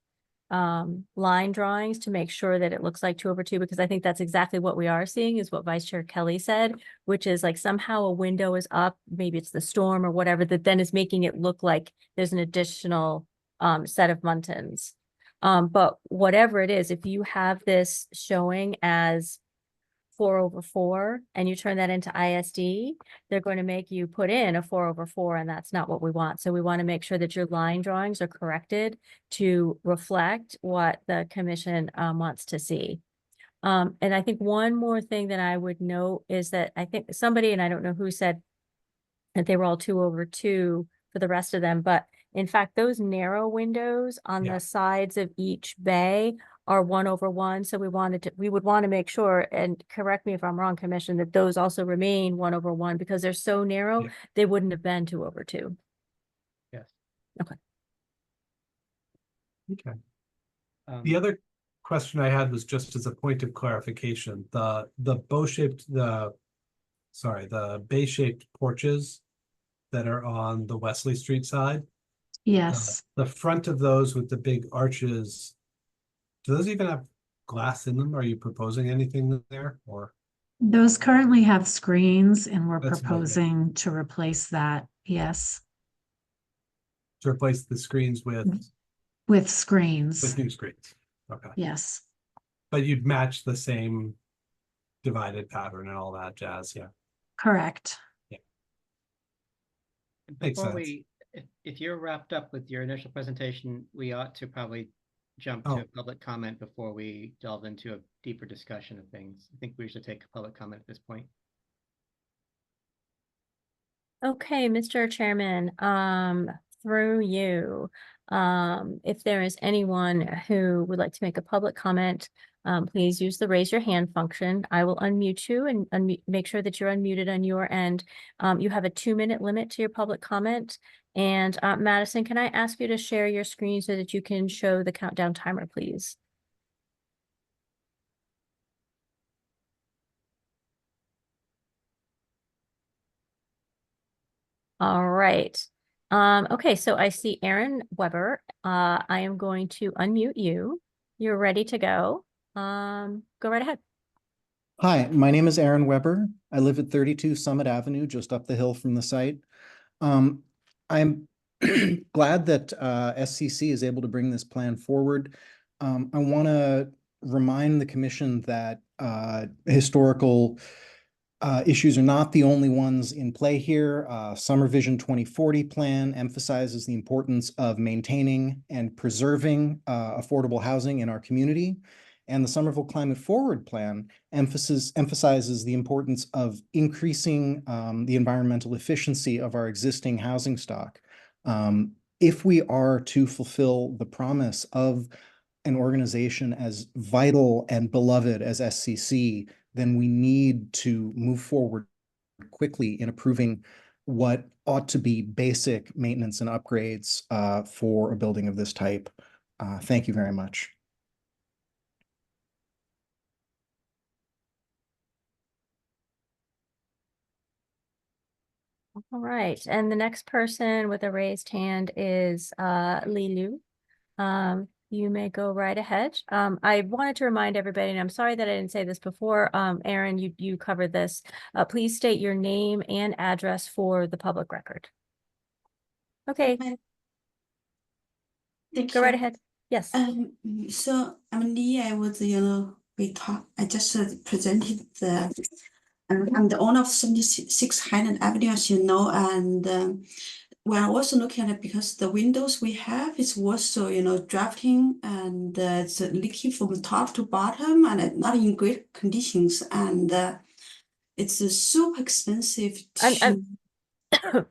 line drawings to make sure that it looks like 2/2, because I think that's exactly what we are seeing, is what Vice Chair Kelly said, which is like somehow a window is up, maybe it's the storm or whatever, that then is making it look like there's an additional set of muntins. But whatever it is, if you have this showing as 4/4 and you turn that into ISD, they're going to make you put in a 4/4, and that's not what we want. So we want to make sure that your line drawings are corrected to reflect what the commission wants to see. And I think one more thing that I would note is that I think somebody, and I don't know who, said that they were all 2/2 for the rest of them, but in fact, those narrow windows on Yeah. the sides of each bay are 1/1. So we would want to make sure, and correct me if I'm wrong, Commission, that those also remain 1/1, because they're so narrow, Yeah. they wouldn't have been 2/2. Yes. Okay. Um, The other question I had was just as a point of clarification, the bay-shaped porches that are on the Wesley Street side. Yes, The front of those with the big arches, do those even have glass in them? Are you proposing anything there, or? those currently have screens and we're That's about it. proposing to replace that, yes, To replace the screens with with screens, new screens? Okay, yes. but you'd match the same divided pattern and all that jazz, yeah. Correct. Makes Before sense. if you're wrapped up with your initial presentation, we ought to probably jump Oh. to public comment before we delve into a deeper discussion of things. I think we should take a public comment at this point. Okay, Mr. Chairman, through you, if there is anyone who would like to make a public comment, please use the raise your hand function. I will unmute you and make sure that you're unmuted on your end. You have a 2-minute limit to your public comment. And Madison, can I ask you to share your screen so that you can show the countdown timer, please? All right. Okay, so I see Aaron Weber. I am going to unmute you. You're ready to go. Go right ahead. Hi, my name is Aaron Weber. I live at 32 Summit Avenue, just up the hill from the site. I'm glad that SCC is able to bring this plan forward. I want to remind the commission that historical issues are not the only ones in play here. Summer Vision 2040 plan emphasizes the importance of maintaining and preserving affordable housing in our community. And the Somerville Climate Forward Plan emphasizes the importance of increasing the environmental efficiency of our existing housing stock. If we are to fulfill the promise of an organization as vital and beloved as SCC, then we need to move forward quickly in approving what ought to be basic maintenance and upgrades for a building of this type. Thank you very much. All right, and the next person with a raised hand is Li Lu. You may go right ahead. I wanted to remind everybody, and I'm sorry that I didn't say this before, Aaron, you covered this. Please state your name and address for the public record. Okay, Thank go you. right ahead. Yes. So I'm Lee. I was, I just presented the, I'm the owner of 76 Highland Avenue, as you know, and we're also looking at it because the windows we have is also, drafting and it's leaking from top to bottom and not in great conditions, and it's super expensive to.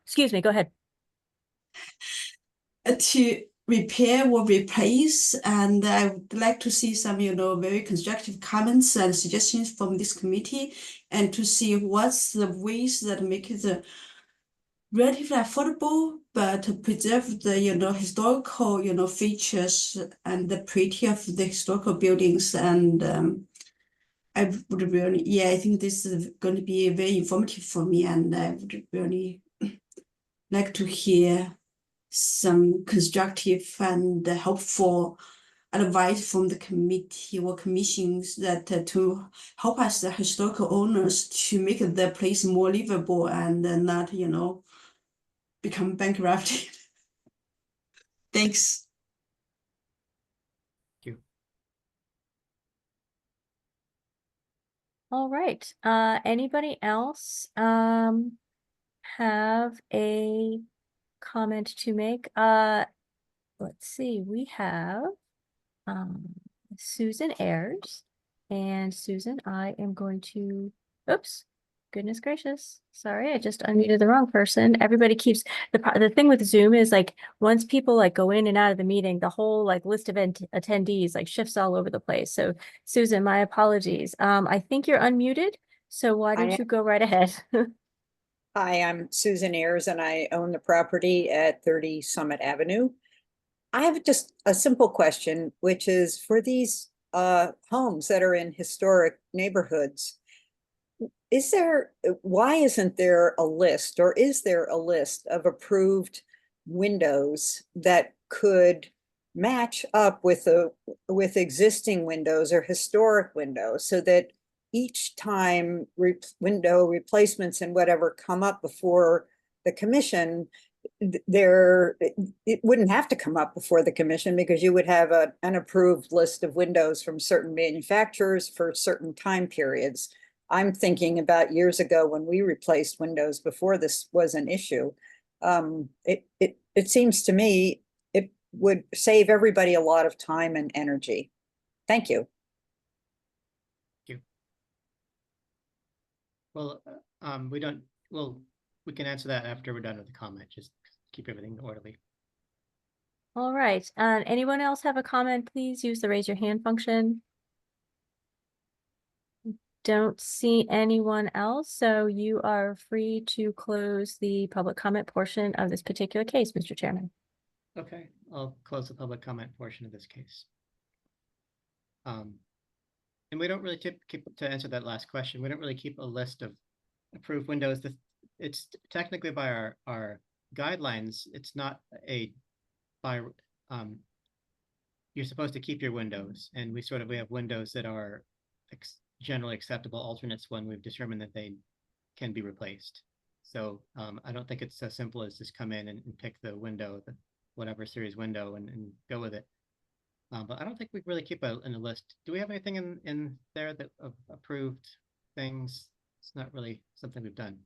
Excuse me, go ahead. To repair or replace, and I would like to see some, very constructive comments and suggestions from this committee, and to see what's the ways that make it relatively affordable, but to preserve the, historical, features and the pretty of the historical buildings. And I would really, I think this is going to be very informative for me, and I would really like to hear some constructive and helpful advice from the committee or commissions that to help us, the historical owners, to make the place more livable and not, become bankrupt. Thanks. Thank you. All right, anybody else have a comment to make? Let's see, we have Susan Ayers, and Susan, I am going to, oops, goodness gracious, sorry, I just unmuted the wrong person. Everybody keeps, the thing with Zoom is like, once people like go in and out of the meeting, the whole like list of attendees like shifts all over the place. So Susan, my apologies. I think you're unmuted, so why don't you go right ahead? Hi, I'm Susan Ayers and I own the property at 30 Summit Avenue. I have just a simple question, which is for these homes that are in historic neighborhoods, why isn't there a list, or is there a list of approved windows that could match up with existing windows or historic windows, so that each time window replacements and whatever come up before the commission, it wouldn't have to come up before the commission, because you would have an approved list of windows from certain manufacturers for certain time periods. I'm thinking about years ago when we replaced windows before this was an issue. It seems to me it would save everybody a lot of time and energy. Thank you. Well, we can answer that after we're done with the comment. Just keep everything orderly. All right, anyone else have a comment? Please use the raise your hand function. Don't see anyone else, so you are free to close the public comment portion of this particular case, Mr. Chairman. Okay, I'll close the public comment portion of this case. And we don't really keep, to answer that last question, we don't really keep a list of approved windows. It's technically by our guidelines. It's not you're supposed to keep your windows, and we have windows that are generally acceptable alternates when we've determined that they can be replaced. So I don't think it's so simple as just come in and pick the window, whatever series window, and go with it. But I don't think we really keep in a list. Do we have anything in there that of approved things? It's not really something we've done.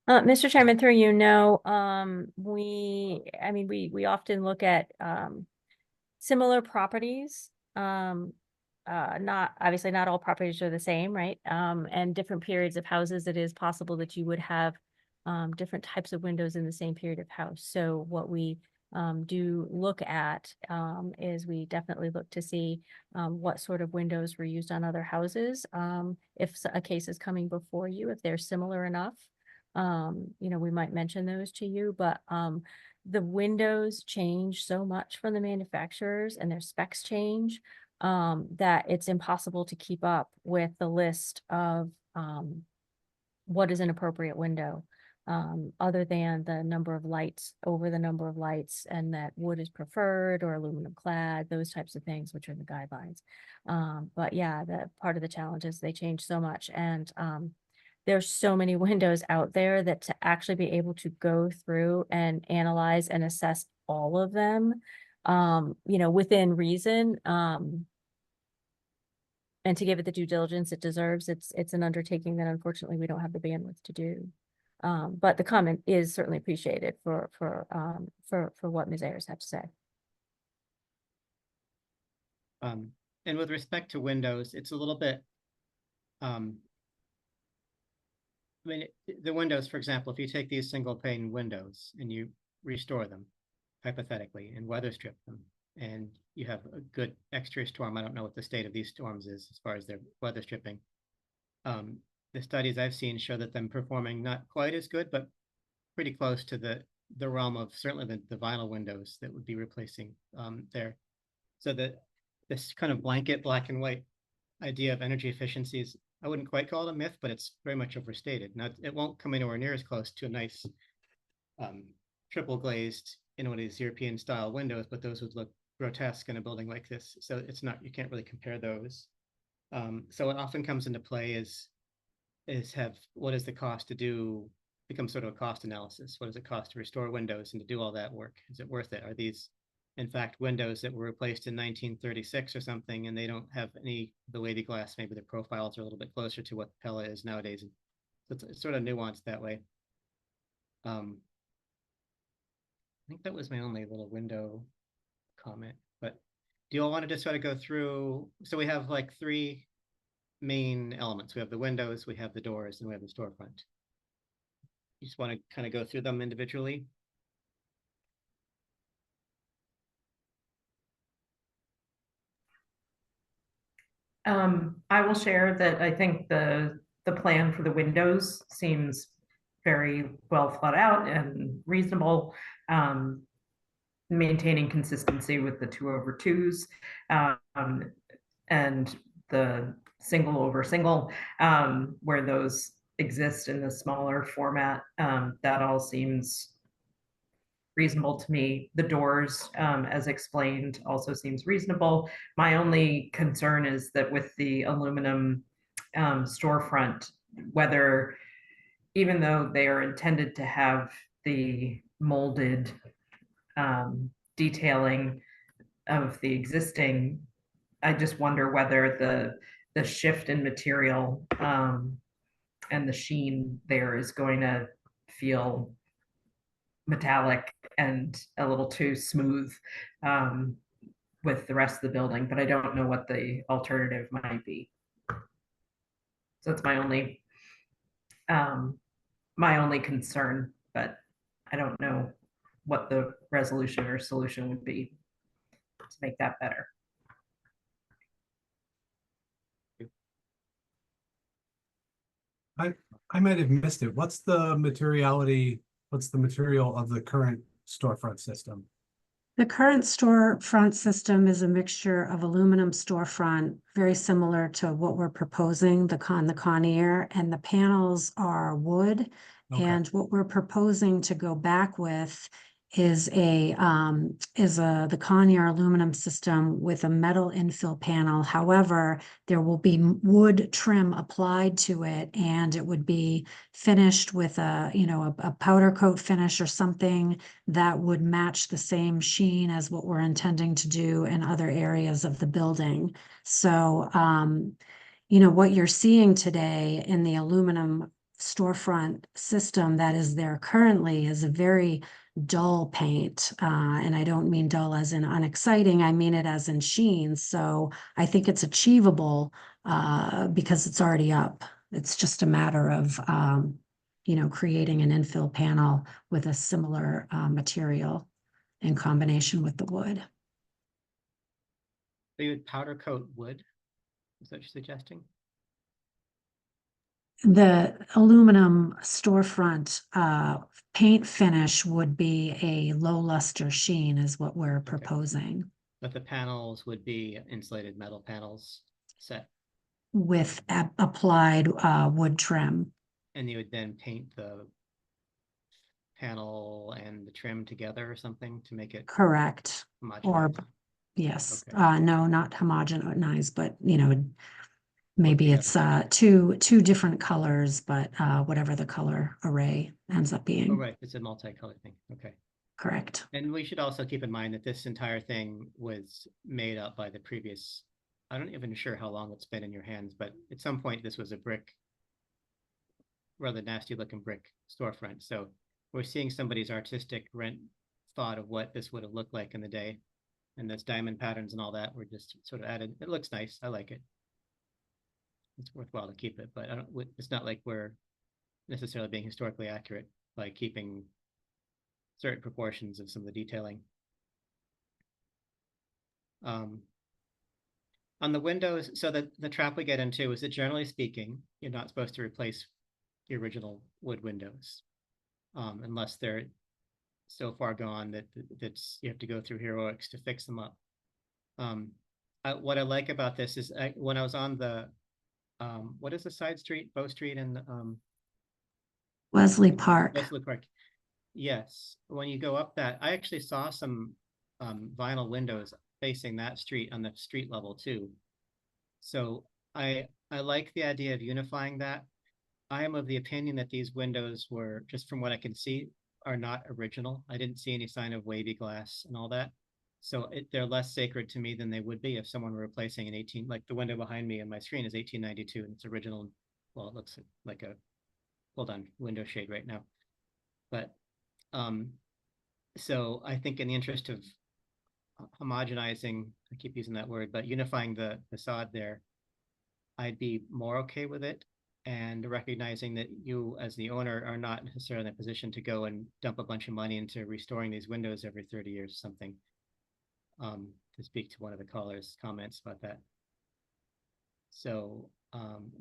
Mr. Chairman, through you, no, we often look at, similar properties. Not, obviously not all properties are the same, right? And different periods of houses, it is possible that you would have, different types of windows in the same period of house. So what we, do look at, is we definitely look to see, what sort of windows were used on other houses. If a case is coming before you, if they're similar enough, we might mention those to you, but, the windows change so much from the manufacturers and their specs change, that it's impossible to keep up with the list of, what is an appropriate window, other than the number of lights over the number of lights, and that wood is preferred or aluminum clad, those types of things, which are in the guidelines. But yeah, the part of the challenge is they change so much, and, there's so many windows out there that to actually be able to go through and analyze and assess all of them, within reason, and to give it the due diligence it deserves, it's an undertaking that unfortunately we don't have the bandwidth to do. But the comment is certainly appreciated for what Ms. Ayers had to say. And with respect to windows, it's a little bit, the windows, for example, if you take these single pane windows and you restore them hypothetically and weather strip them, and you have a good exterior storm, I don't know what the state of these storms is as far as their weather stripping. The studies I've seen show that them performing not quite as good, but pretty close to the realm of certainly the vinyl windows that would be replacing there. So this kind of blanket black and white idea of energy efficiencies, I wouldn't quite call it a myth, but it's very much overstated. Now, it won't come anywhere near as close to a nice triple glazed, one of these European style windows, but those would look grotesque in a building like this. So it's not, you can't really compare those. So what often comes into play is have, what is the cost to do, become sort of a cost analysis. What does it cost to restore windows and to do all that work? Is it worth it? Are these, in fact, windows that were replaced in 1936 or something, and they don't have any the wavy glass? Maybe the profiles are a little bit closer to what Pella is nowadays. And so it's sort of nuanced that way. I think that was my only little window comment, but do you all want to just sort of go through? So we have like three main elements. We have the windows, we have the doors, and we have the storefront. You just want to kind of go through them individually? I will share that I think the plan for the windows seems very well thought out and reasonable, maintaining consistency with the 2/2s, and the single over single, where those exist in the smaller format. That all seems reasonable to me. The doors, as explained, also seems reasonable. My only concern is that with the aluminum storefront, whether, even though they are intended to have the molded detailing of the existing, I just wonder whether the shift in material and the sheen there is going to feel metallic and a little too smooth with the rest of the building, but I don't know what the alternative might be. So that's my only concern, but I don't know what the resolution or solution would be to make that better. I might have missed it. What's the materiality? What's the material of the current storefront system? The current storefront system is a mixture of aluminum storefront, very similar to what we're proposing, the Conair, and the panels are wood. Okay. And what we're proposing to go back with is the Conyar aluminum system with a metal infill panel. However, there will be wood trim applied to it, and it would be finished with a powder coat finish or something that would match the same sheen as what we're intending to do in other areas of the building. So, what you're seeing today in the aluminum storefront system that is there currently is a very dull paint. And I don't mean dull as in unexciting, I mean it as in sheen. So I think it's achievable because it's already up. It's just a matter of, creating an infill panel with a similar material in combination with the wood. So you would powder coat wood? Is that what you're suggesting? The aluminum storefront paint finish would be a low luster sheen is what we're proposing, But the panels would be insulated metal panels set, with applied wood trim. and you would then paint the panel and the trim together or something to make it Correct. Or, homogeneous? yes, Okay. no, not homogenized, but Work maybe it's together. two different colors, but whatever the color array ends up Oh, being. right, it's a multicolored thing, okay. Correct. And we should also keep in mind that this entire thing was made up by the previous, I don't even sure how long it's been in your hands, but at some point this was a brick, rather nasty looking brick storefront. So we're seeing somebody's artistic thought of what this would have looked like in the day. And those diamond patterns and all that were just sort of added. It looks nice. I like it. It's worthwhile to keep it, but it's not like we're necessarily being historically accurate by keeping certain proportions of some of the detailing. On the windows, so the trap we get into is that generally speaking, you're not supposed to replace the original wood windows unless they're so far gone that you have to go through heroics to fix them up. What I like about this is when I was on the what is the side street, Bow Street and Wesley Park. Wesley Park. Yes, when you go up that, I actually saw some vinyl windows facing that street on the street level too. So I like the idea of unifying that. I am of the opinion that these windows were, just from what I can see, are not original. I didn't see any sign of wavy glass and all that. So they're less sacred to me than they would be if someone were replacing an like the window behind me on my screen is 1892 and it's original. Well, it looks like a, hold on, window shade right now. But so I think in the interest of homogenizing, I keep using that word, but unifying the facade there, I'd be more okay with it, and recognizing that you as the owner are not necessarily in a position to go and dump a bunch of money into restoring these windows every 30 years or something. To speak to one of the callers' comments about that. So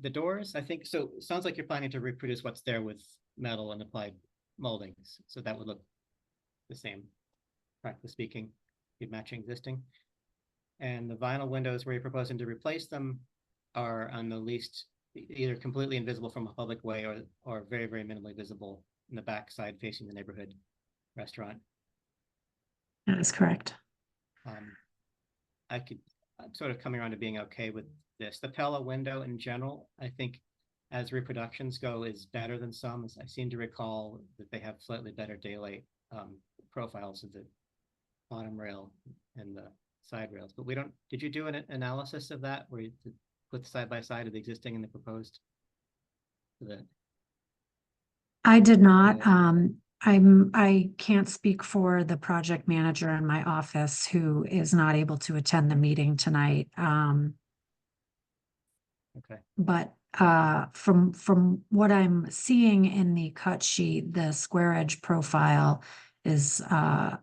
the doors, I think, so it sounds like you're planning to reproduce what's there with metal and applied moldings. So that would look the same, practically speaking, you'd matching existing. And the vinyl windows where you're proposing to replace them are on the least, either completely invisible from a public way or very, very minimally visible in the back side facing the neighborhood restaurant. That is correct. I'm sort of coming around to being okay with this. The Pella window in general, I think as reproductions go, is better than some. I seem to recall that they have slightly better daylight profiles of the bottom rail and the side rails, but we don't, did you do an analysis of that where you put side by side of the existing and the proposed? I did not. I can't speak for the project manager in my office who is not able to attend the meeting tonight. Okay. But from what I'm seeing in the cut sheet, the square edge profile is at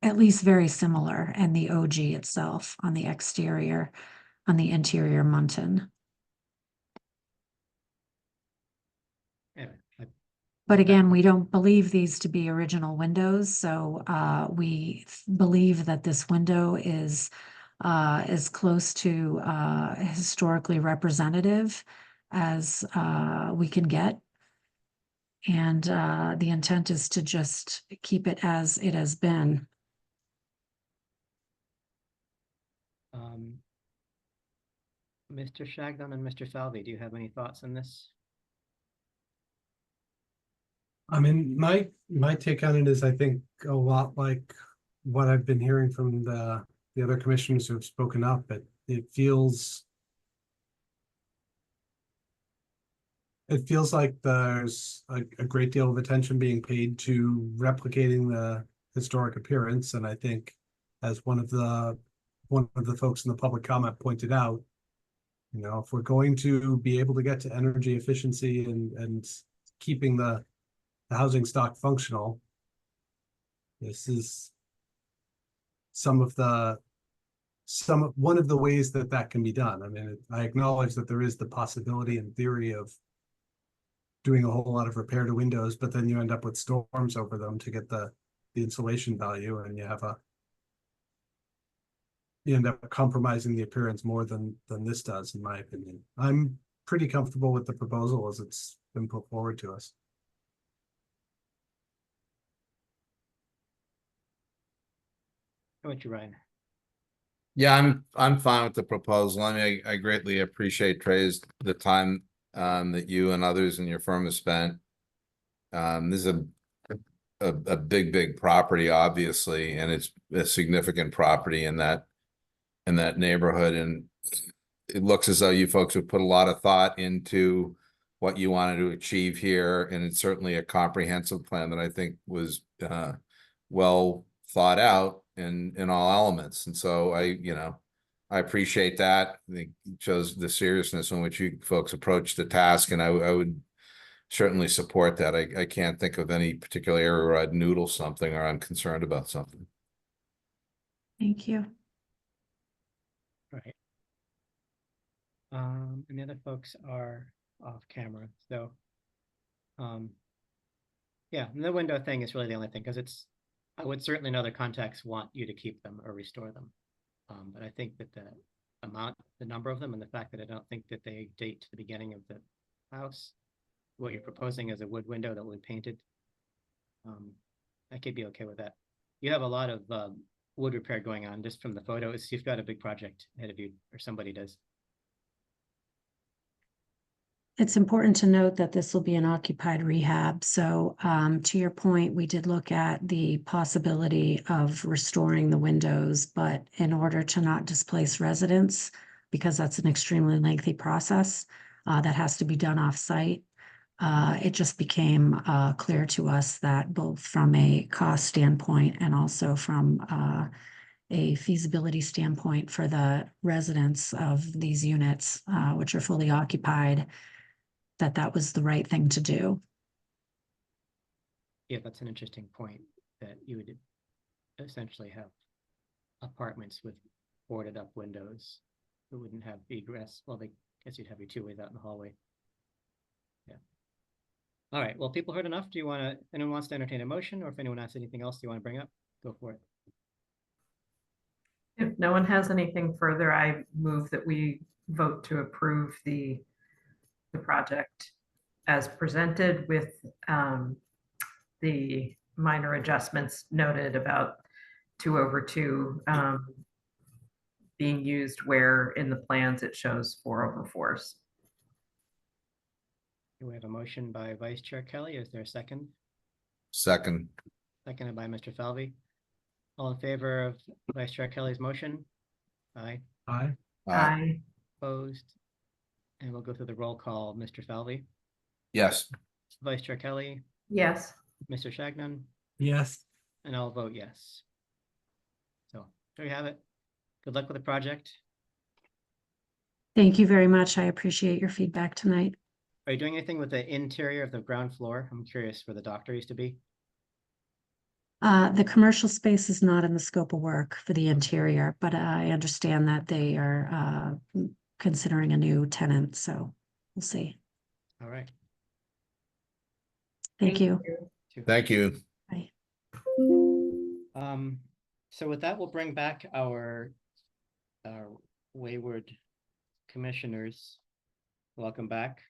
least very similar, and the OG itself on the exterior, on the interior Muntin. Anyway, But again, we don't believe these to be original windows, so we believe that this window is close to historically representative as we can get. And the intent is to just keep it as it has been. Mr. Shagnon and Mr. Falvey, do you have any thoughts on this? I mean, my take on it is, I think, a lot like what I've been hearing from the other commissioners who have spoken up. It feels like there's a great deal of attention being paid to replicating the historic appearance, and I think, as one of the folks in the public comment pointed out, you know, if we're going to be able to get to energy efficiency and keeping the housing stock functional, this is one of the ways that can be done. I mean, I acknowledge that there is the possibility in theory of doing a whole lot of repair to windows, but then you end up with storms over them to get the insulation value, and you end up compromising the appearance more than this does, in my opinion. I'm pretty comfortable with the proposal as it's been put forward to us. How about you, Ryan? Yeah, I'm fine with the proposal. I mean, I greatly appreciate the time that you and others in your firm have spent. This is a big property, obviously, and it's a significant property in that neighborhood, and it looks as though you folks have put a lot of thought into what you wanted to achieve here, and it's certainly a comprehensive plan that I think was well thought out in all elements. And so I appreciate that. I think it shows the seriousness in which you folks approach the task, and I would certainly support that. I can't think of any particular area where I'd noodle something or I'm concerned about something. Thank you. Right. And the other folks are off camera, so yeah, and the window thing is really the only thing, because I would certainly in other contexts want you to keep them or restore them. But I think that the number of them, and the fact that I don't think that they date to the beginning of the house, what you're proposing is a wood window that will be painted. I could be okay with that. You have a lot of wood repair going on just from the photos. You've got a big project ahead of you, or somebody does. It's important to note that this will be an occupied rehab. So to your point, we did look at the possibility of restoring the windows, but in order to not displace residents, because that's an extremely lengthy process that has to be done off-site, it just became clear to us that both from a cost standpoint and also from a feasibility standpoint for the residents of these units, which are fully occupied, that was the right thing to do. Yeah, that's an interesting point, that you would essentially have apartments with boarded up windows that wouldn't have egress. Well, I guess you'd have your two ways out in the hallway. Yeah. All right, well, people heard enough. Anyone wants to entertain a motion, or if anyone has anything else you want to bring up, go for it. If no one has anything further, I move that we vote to approve the project as presented with the minor adjustments noted about 2/2 being used where in the plans it shows 4/4s. We have a motion by Vice Chair Kelly. Is there a second? Second. Seconded by Mr. Falvey. All in favor of Vice Chair Kelly's motion? Aye. Aye. Aye. Opposed? And we'll go through the roll call. Mr. Falvey, Yes. Vice Chair Kelly, Yes. Mr. Shagnon, Yes. and I'll vote yes. So there you have it. Good luck with the project. Thank you very much. I appreciate your feedback tonight. Are you doing anything with the interior of the ground floor? I'm curious where the doctor used to be. The commercial space is not in the scope of work for the interior, but I understand that they are considering a new tenant, so we'll see. All right. Thank you. Thank you. Bye. So with that, we'll bring back our wayward commissioners. Welcome back.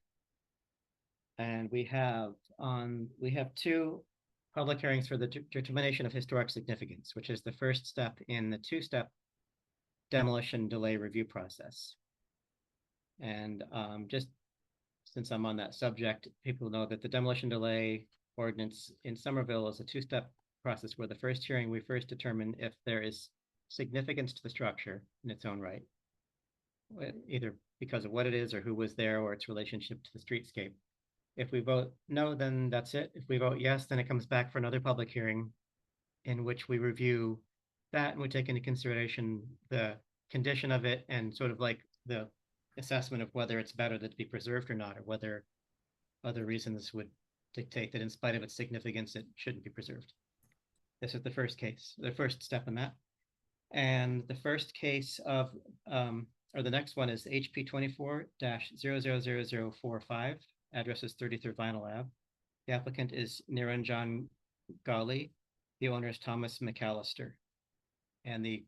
And we have two public hearings for the determination of historic significance, which is the first step in the two-step demolition delay review process. And just since I'm on that subject, people know that the demolition delay ordinance in Somerville is a two-step process where the first hearing, we first determine if there is significance to the structure in its own right, either because of what it is or who was there or its relationship to the streetscape. If we vote no, then that's it. If we vote yes, then it comes back for another public hearing in which we review that and we take into consideration the condition of it and sort of like the assessment of whether it's better that to be preserved or not, or whether other reasons would dictate that in spite of its significance, it shouldn't be preserved. This is the first case, the first step in that. And the first case of, or the next one is HP 24-000045. Address is 33 Vinyl Ave. The applicant is Niranjan Gali. The owner is Thomas McAllister. And the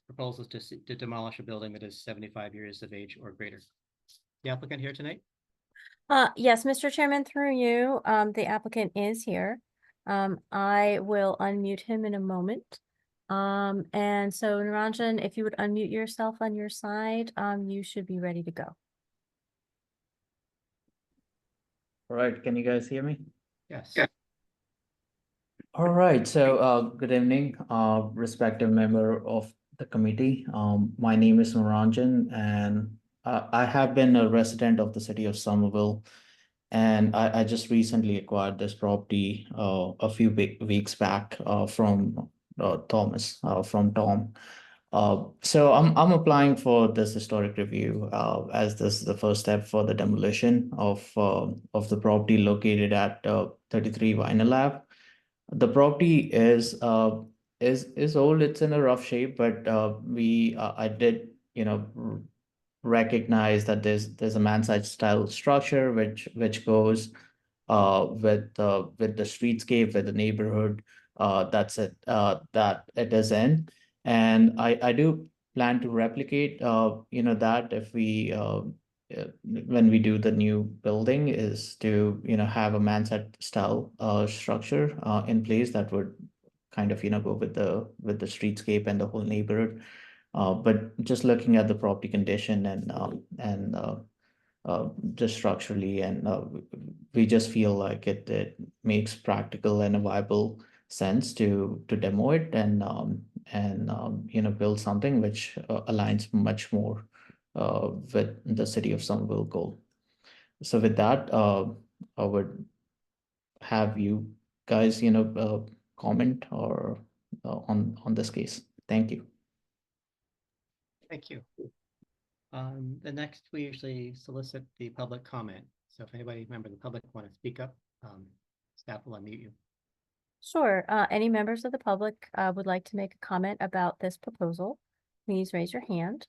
proposal is to demolish a building that is 75 years of age or greater. The applicant here tonight? Yes, Mr. Chairman, through you, the applicant is here. I will unmute him in a moment. And so Niranjan, if you would unmute yourself on your side, you should be ready to go. All right, can you guys hear me? Yes. All right, so good evening, respective member of the committee. My name is Niranjan, and I have been a resident of the city of Somerville, and I just recently acquired this property a few weeks back from Thomas, from Tom. So I'm applying for this historic review as this is the first step for the demolition of the property located at 33 Vinyl Ave. The property is old. It's in a rough shape, but I did recognize that there's a mansard style structure which goes with the streetscape, with the neighborhood that it is in. And I do plan to replicate, that if we, when we do the new building, is to, have a mansard style structure in place that would kind of, go with the streetscape and the whole neighborhood. But just looking at the property condition and just structurally, and we just feel like it makes practical and a viable sense to demo it and build something which aligns much more with the city of Somerville goal. So with that, I would have you guys comment or on this case. Thank you. Thank you. The next, we usually solicit the public comment. So if anybody, member of the public, want to speak up, staff will unmute you. Sure. Any members of the public would like to make a comment about this proposal, please raise your hand.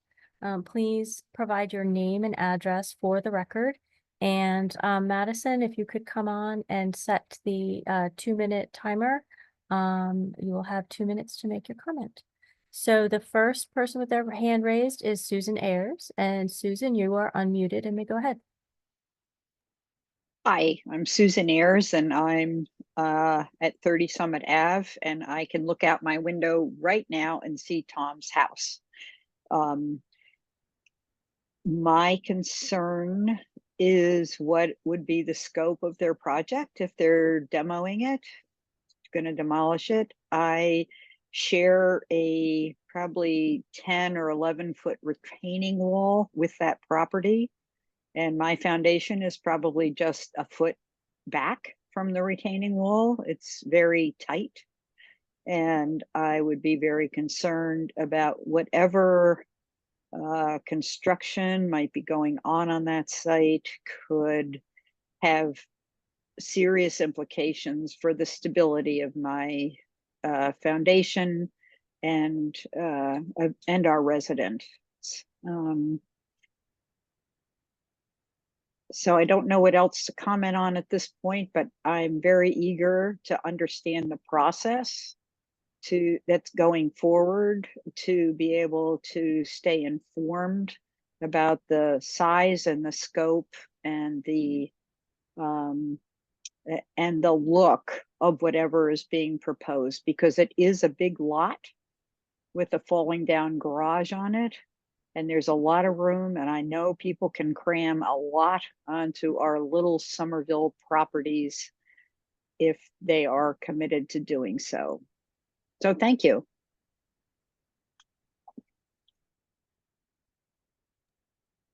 Please provide your name and address for the record. And Madison, if you could come on and set the 2-minute timer, you will have 2 minutes to make your comment. So the first person with their hand raised is Susan Ayers. And Susan, you are unmuted and may go ahead. Hi, I'm Susan Ayers, and I'm at 30 Summit Ave, and I can look out my window right now and see Tom's house. My concern is what would be the scope of their project if they're demoing it, going to demolish it. I share a probably 10 or 11 foot retaining wall with that property. And my foundation is probably just a foot back from the retaining wall. It's very tight. And I would be very concerned about whatever construction might be going on that site could have serious implications for the stability of my foundation and our residents. So I don't know what else to comment on at this point, but I'm very eager to understand the process that's going forward, to be able to stay informed about the size and the scope and the and the look of whatever is being proposed, because it is a big lot with a falling down garage on it. And there's a lot of room, and I know people can cram a lot onto our little Somerville properties if they are committed to doing so. So thank you.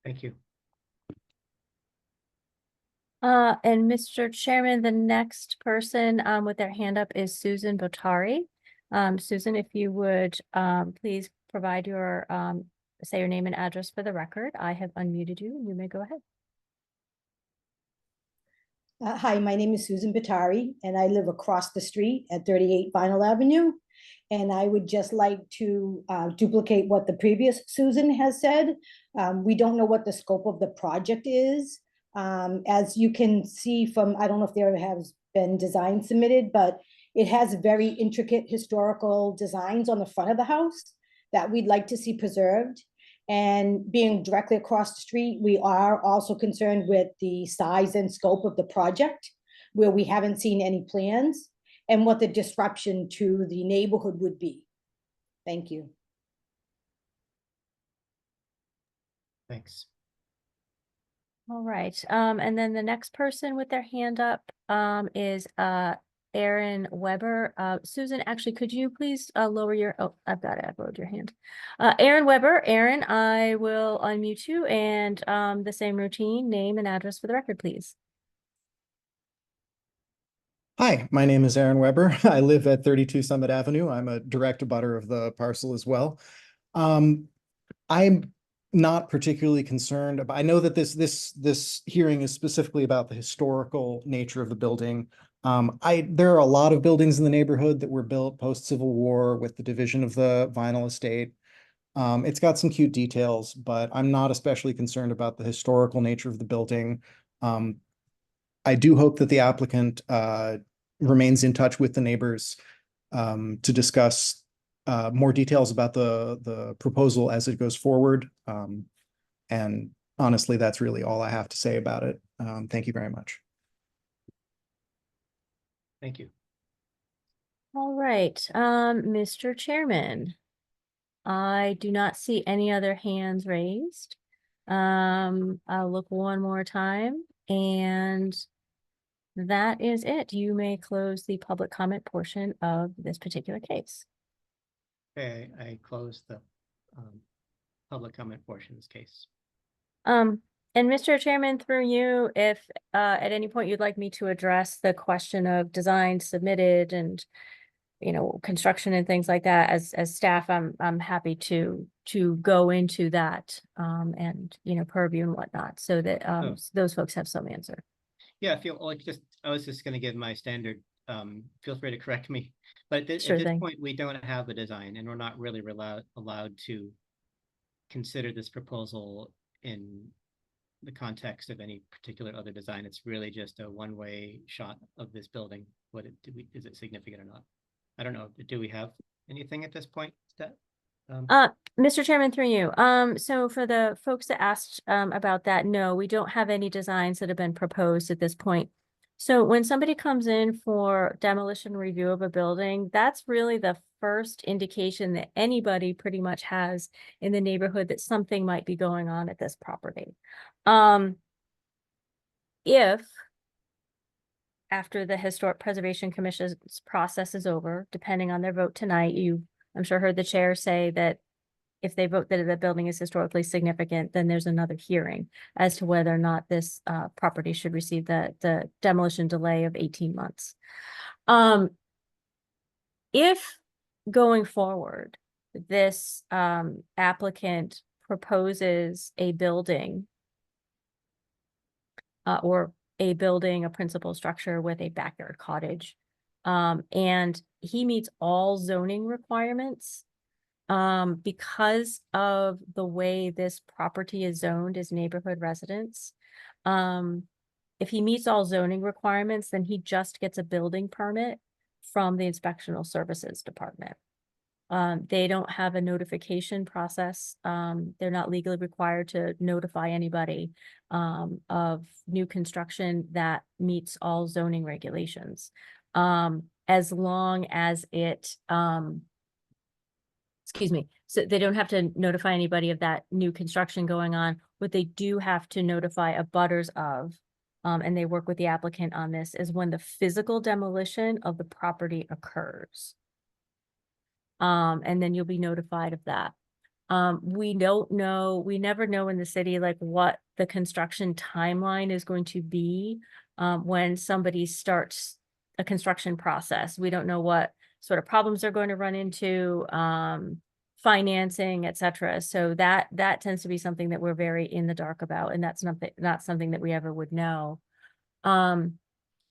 Thank you. And Mr. Chairman, the next person with their hand up is Susan Botari. Susan, if you would please provide your say your name and address for the record. I have unmuted you and you may go ahead. Hi, my name is Susan Batari, and I live across the street at 38 Vinyl Avenue. And I would just like to duplicate what the previous Susan has said. We don't know what the scope of the project is. As you can see from, I don't know if there has been design submitted, but it has very intricate historical designs on the front of the house that we'd like to see preserved. And being directly across the street, we are also concerned with the size and scope of the project, where we haven't seen any plans, and what the disruption to the neighborhood would be. Thank you. Thanks. All right, and then the next person with their hand up is Aaron Weber. Susan, actually, could you please lower your, oh, I've got it, I've lowered your hand. Aaron Weber, Aaron, I will unmute you, and the same routine, name and address for the record, please. Hi, my name is Aaron Weber. I live at 32 Summit Avenue. I'm a direct abutter of the parcel as well. I'm not particularly concerned about, I know that this hearing is specifically about the historical nature of the building. There are a lot of buildings in the neighborhood that were built post-Civil War with the division of the vinyl estate. It's got some cute details, but I'm not especially concerned about the historical nature of the building. I do hope that the applicant remains in touch with the neighbors to discuss more details about the proposal as it goes forward. And honestly, that's really all I have to say about it. Thank you very much. Thank you. All right, Mr. Chairman, I do not see any other hands raised. I'll look one more time, and that is it. You may close the public comment portion of this particular case. Okay, I closed the public comment portion of this case. And Mr. Chairman, through you, if at any point you'd like me to address the question of design submitted and, you know, construction and things like that, as staff, I'm happy to go into that and, you know, purview and whatnot, so that those folks have some answer. Yeah, I feel like I was just going to give my standard. Feel free to correct me, but at this point, we don't have a design, and we're not really allowed to consider this proposal in the context of any particular other design. It's really just a one-way shot of this building. Is it significant or not? I don't know. Do we have anything at this point? Mr. Chairman, through you. So for the folks that asked about that, no, we don't have any designs that have been proposed at this point. So when somebody comes in for demolition review of a building, that's really the first indication that anybody pretty much has in the neighborhood that something might be going on at this property. If after the Historic Preservation Commission's process is over, depending on their vote tonight, I'm sure heard the chair say that if they vote that the building is historically significant, then there's another hearing as to whether or not this property should receive the demolition delay of 18 months. If going forward, this applicant proposes a building a principal structure with a backyard cottage, and he meets all zoning requirements, because of the way this property is zoned as neighborhood residence. If he meets all zoning requirements, then he just gets a building permit from the Inspectional Services Department. They don't have a notification process. They're not legally required to notify anybody of new construction that meets all zoning regulations. As long as it, excuse me, so they don't have to notify anybody of that new construction going on. What they do have to notify abutters of, and they work with the applicant on this, is when the physical demolition of the property occurs. And then you'll be notified of that. We don't know, we never know in the city, like what the construction timeline is going to be, when somebody starts a construction process. We don't know what sort of problems they're going to run into, financing, et cetera. So that tends to be something that we're very in the dark about, and that's not something that we ever would know.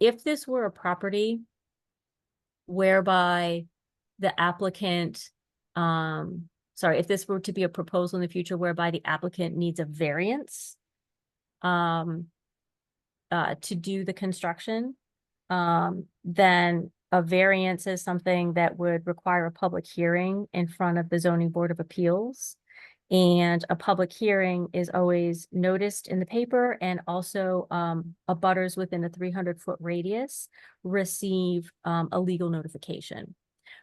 If this were a property whereby the applicant, sorry, if this were to be a proposal in the future whereby the applicant needs a variance to do the construction, then a variance is something that would require a public hearing in front of the Zoning Board of Appeals. And a public hearing is always noticed in the paper, and also abutters within a 300-foot radius receive a legal notification.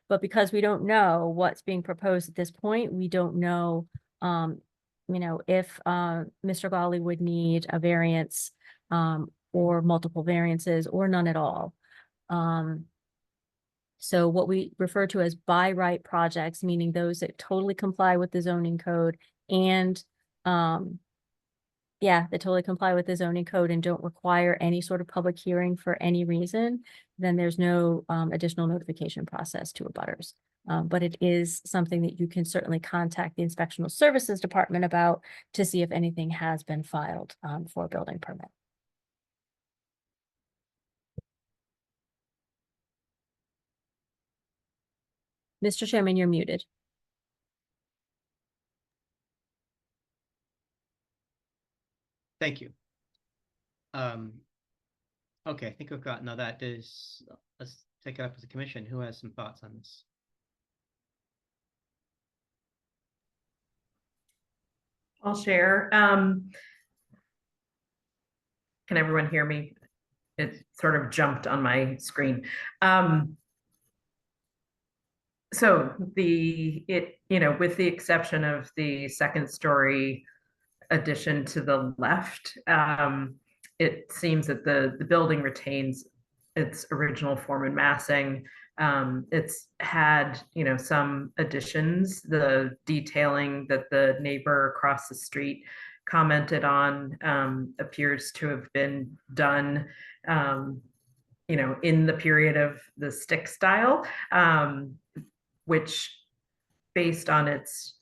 But because we don't know what's being proposed at this point, we don't know, if Mr. Gawley would need a variance or multiple variances or none at all. So what we refer to as by right projects, meaning those that totally comply with the zoning code and, that totally comply with the zoning code and don't require any sort of public hearing for any reason, then there's no additional notification process to abutters. But it is something that you can certainly contact the Inspectional Services Department about to see if anything has been filed for a building permit. Mr. Chairman, you're muted. Thank you. Okay, I think we've got, now that is, let's take it up with the commission. Who has some thoughts on this? I'll share. Can everyone hear me? It sort of jumped on my screen. So with the exception of the second story addition to the left, it seems that the building retains its original form and massing. It's had, some additions. The detailing that the neighbor across the street commented on appears to have been done, in the period of the stick style, which based on its,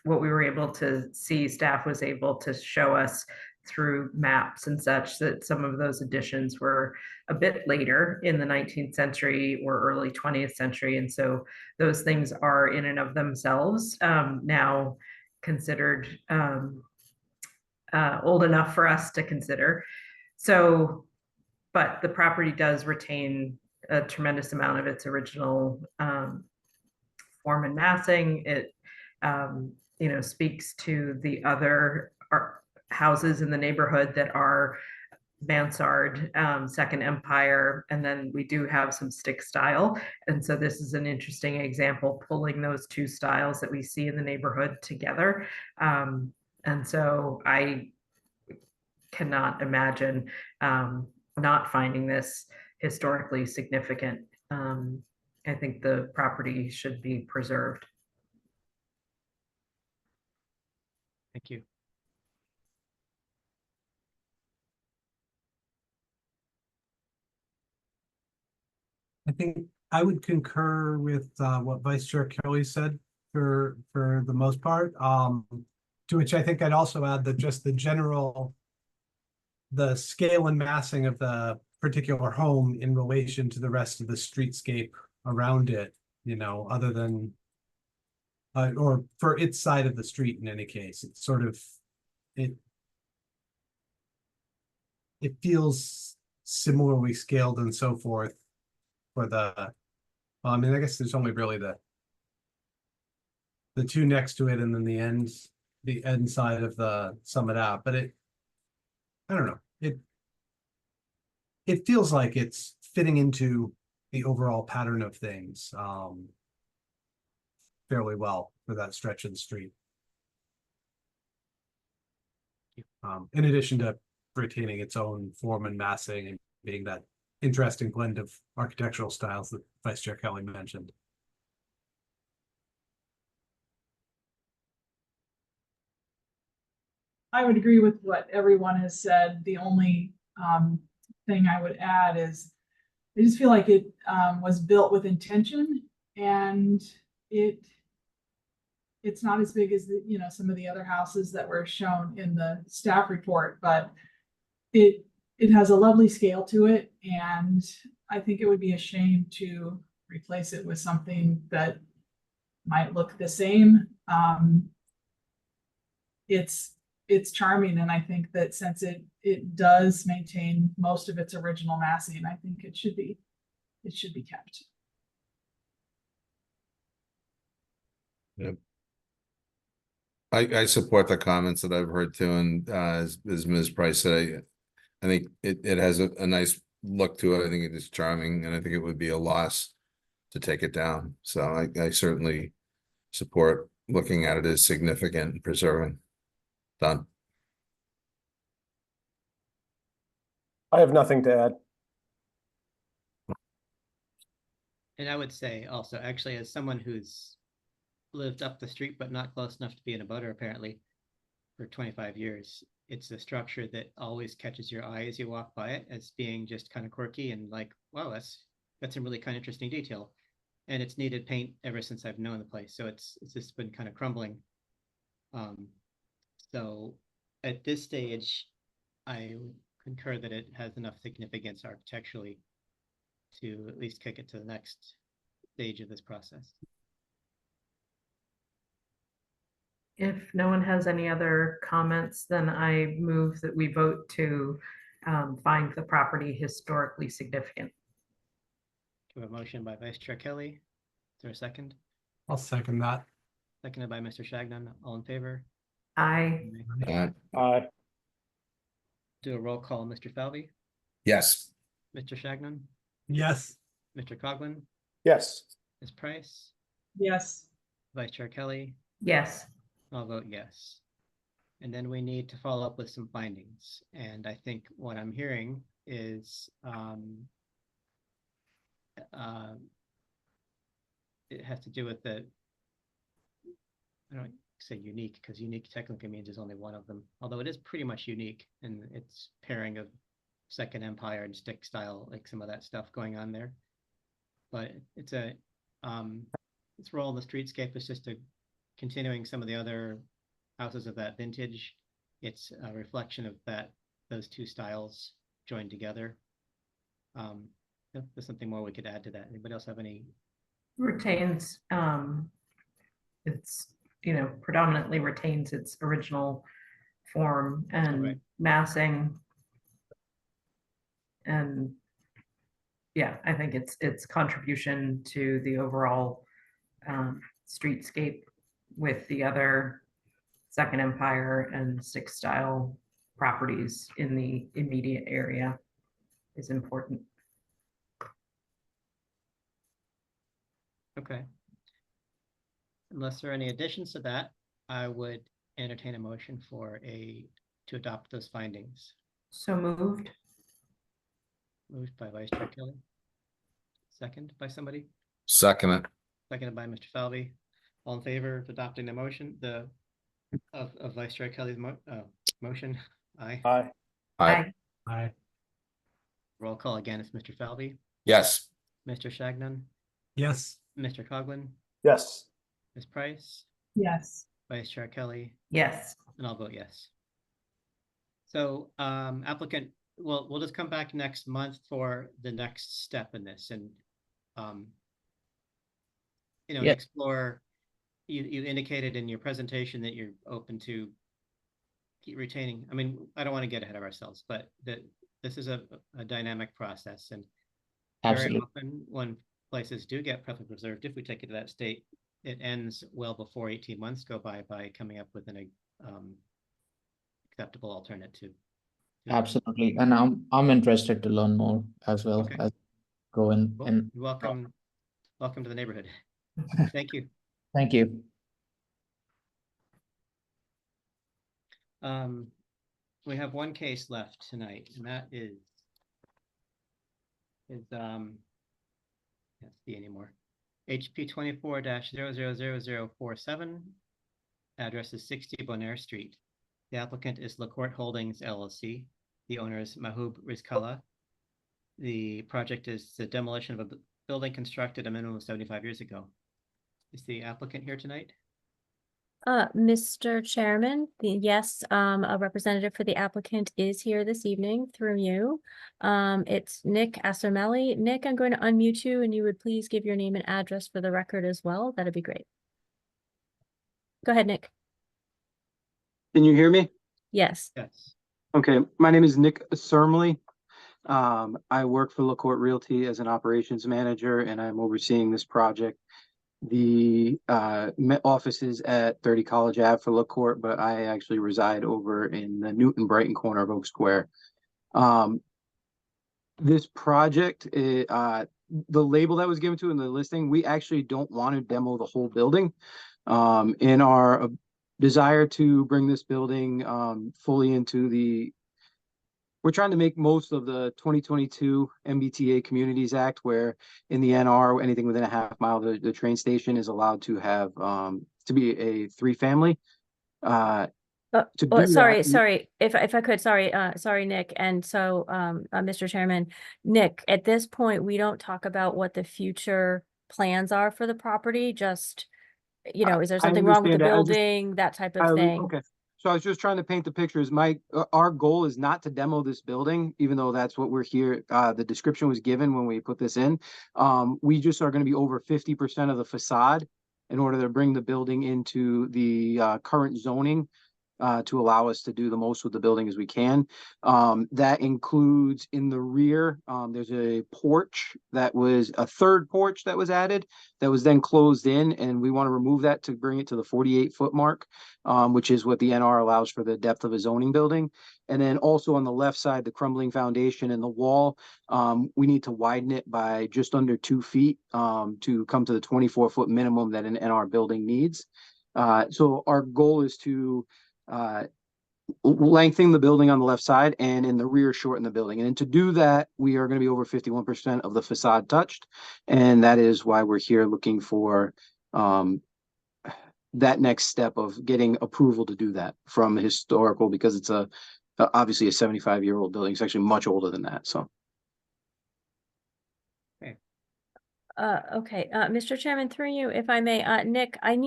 what we were able to see, staff was able to show us through maps and such that some of those additions were a bit later in the 19th century or early 20th century. And so those things are in and of themselves now considered old enough for us to consider. So, but the property does retain a tremendous amount of its original form and massing. It, speaks to the other houses in the neighborhood that are mansard, Second Empire, and then we do have some stick style. And so this is an interesting example, pulling those two styles that we see in the neighborhood together. And so I cannot imagine not finding this historically significant. I think the property should be preserved. Thank you. I think I would concur with what Vice Chair Kelly said for the most part. To which I think I'd also add that just the scale and massing of the particular home in relation to the rest of the streetscape around it, other than or for its side of the street in any case, it's sort of it feels similarly scaled and so forth for the I guess there's only really the the two next to it and then the end side of the Summit Ave, but I don't know, it feels like it's fitting into the overall pattern of things, fairly well for that stretch of the street. In addition to retaining its own form and massing and being that interesting blend of architectural styles that Vice Chair Kelly mentioned. I would agree with what everyone has said. The only thing I would add is I just feel like it was built with intention, and it's not as big as some of the other houses that were shown in the staff report, but it has a lovely scale to it, and I think it would be a shame to replace it with something that might look the same. It's charming, and I think that since it does maintain most of its original massing, I think it should be kept. Yep. I support the comments that I've heard too, and as Ms. Price said, I think it has a nice look to it. I think it is charming, and I think it would be a loss to take it down. So I certainly support looking at it as significant and preserving. Done. I have nothing to add. And I would say also, actually, as someone who's lived up the street but not close enough to be in a butter apparently for 25 years, it's a structure that always catches your eye as you walk by it as being just kind of quirky and like, wow, that's some really kind of interesting detail. And it's needed paint ever since I've known the place, so it's just been kind of crumbling. So at this stage, I concur that it has enough significance architecturally to at least kick it to the next stage of this process. If no one has any other comments, then I move that we vote to find the property historically significant. To a motion by Vice Chair Kelly. Is there a second? I'll second that. Seconded by Mr. Shagnon. All in favor? Aye. Aye. Do a roll call. Mr. Falvey, Yes. Mr. Shagnon, Yes. Mr. Coughlin, Yes. Ms. Price, Yes. Vice Chair Kelly. Yes. I'll vote yes. And then we need to follow up with some findings. And I think what I'm hearing is it has to do with the, I don't say unique, because unique technically means there's only one of them, although it is pretty much unique in its pairing of Second Empire and stick style, like some of that stuff going on there. But it's its role in the streetscape is just continuing some of the other houses of that vintage. It's a reflection of those two styles joined together. If there's something more we could add to that. Anybody else have any? Retains, it's, predominantly retains its original form and Right. massing. And yeah, I think its contribution to the overall streetscape with the other Second Empire and stick style properties in the immediate area is important. Okay. Unless there are any additions to that, I would entertain a motion to adopt those findings. So moved. Moved by Vice Chair Kelly. Second by somebody? Second it. Seconded by Mr. Falvey. All in favor of adopting the motion, of Vice Chair Kelly's motion? Aye. Aye. Aye. Aye. Roll call again. It's Mr. Falvey, Yes. Mr. Shagnon, Yes. Mr. Coughlin, Yes. Ms. Price, Yes. Vice Chair Kelly, Yes. and I'll vote yes. So applicant, we'll just come back next month for the next step in this and Yeah. explore. You indicated in your presentation that you're open to keep retaining. I mean, I don't want to get ahead of ourselves, but this is a dynamic process, and very Absolutely. often when places do get perfectly preserved, if we take it to that state, it ends well before 18 months go by coming up with an acceptable alternative. Absolutely. And I'm interested to learn more as well Okay. as go in. Well, And welcome to the neighborhood. Thank you. thank you. We have one case left tonight, and that is can't see anymore. HP 24-000047. Address is 60 Bonaire Street. The applicant is LaCourte Holdings LLC. The owner is Mahbub Rizkallah. The project is the demolition of a building constructed a minimum of 75 years ago. Is the applicant here tonight? Mr. Chairman, yes, a representative for the applicant is here this evening through you. It's Nick Assermelli. Nick, I'm going to unmute you and you would please give your name and address for the record as well. That'd be great. Go ahead, Nick. Can you hear me? Yes. Yes. Okay, my name is Nick Assermelli. I work for LaCourte Realty as an operations manager, and I'm overseeing this project. The office is at 30 College Ave for LaCourte, but I actually reside over in the Newton Brighton corner of Oak Square. This project, the label that was given to in the listing, we actually don't want to demo the whole building. In our desire to bring this building fully into we're trying to make most of the 2022 MBTA Communities Act, where in the NR, anything within a half mile of the train station is allowed to have to be a 3-family. Sorry, if I could, sorry, Nick. And so, Mr. Chairman, Nick, at this point, we don't talk about what the future plans are for the property. Just, is there something wrong with the building, that type of thing? Okay. So I was just trying to paint the pictures. Our goal is not to demo this building, even though that's what we're here. The description was given when we put this in. We just are going to be over 50% of the facade in order to bring the building into the current zoning to allow us to do the most with the building as we can. That includes in the rear, there's a porch that was a third porch that was added that was then closed in, and we want to remove that to bring it to the 48-foot mark, which is what the NR allows for the depth of a zoning building. And then also on the left side, the crumbling foundation and the wall, we need to widen it by just under 2 feet to come to the 24-foot minimum that an NR building needs. So our goal is to lengthen the building on the left side and in the rear shorten the building. And to do that, we are going to be over 51% of the facade touched. And that is why we're here looking for that next step of getting approval to do that from historical, because it's obviously a 75-year-old building. It's actually much older than that. So. Okay, Mr. Chairman, through you, if I may, Nick, I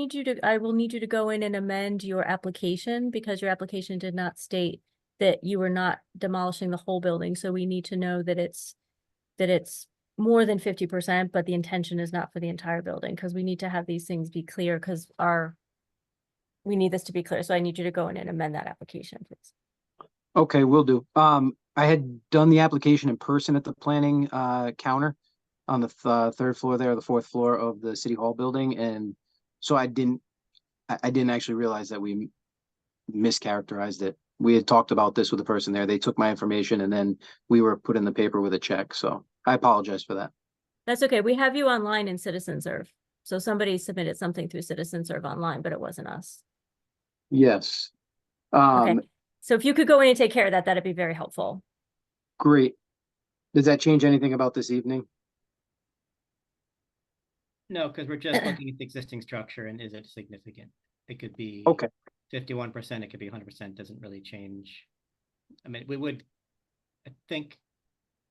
will need you to go in and amend your application because your application did not state that you were not demolishing the whole building. So we need to know that it's more than 50%, but the intention is not for the entire building, because we need to have these things be clear, because we need this to be clear. So I need you to go in and amend that application, please. Okay, will do. I had done the application in person at the planning counter on the third floor there, the fourth floor of the City Hall building. And so I didn't actually realize that we mischaracterized it. We had talked about this with the person there. They took my information and then we were put in the paper with a check. So I apologize for that. That's okay. We have you online in CitizenServe. So somebody submitted something through CitizenServe online, but it wasn't us. Yes. Okay. So if you could go in and take care of that, that'd be very helpful. Great. Does that change anything about this evening? No, because we're just looking at the existing structure and is it significant? It could be 51%, it could be 100%, doesn't really change. I mean, we would, I think,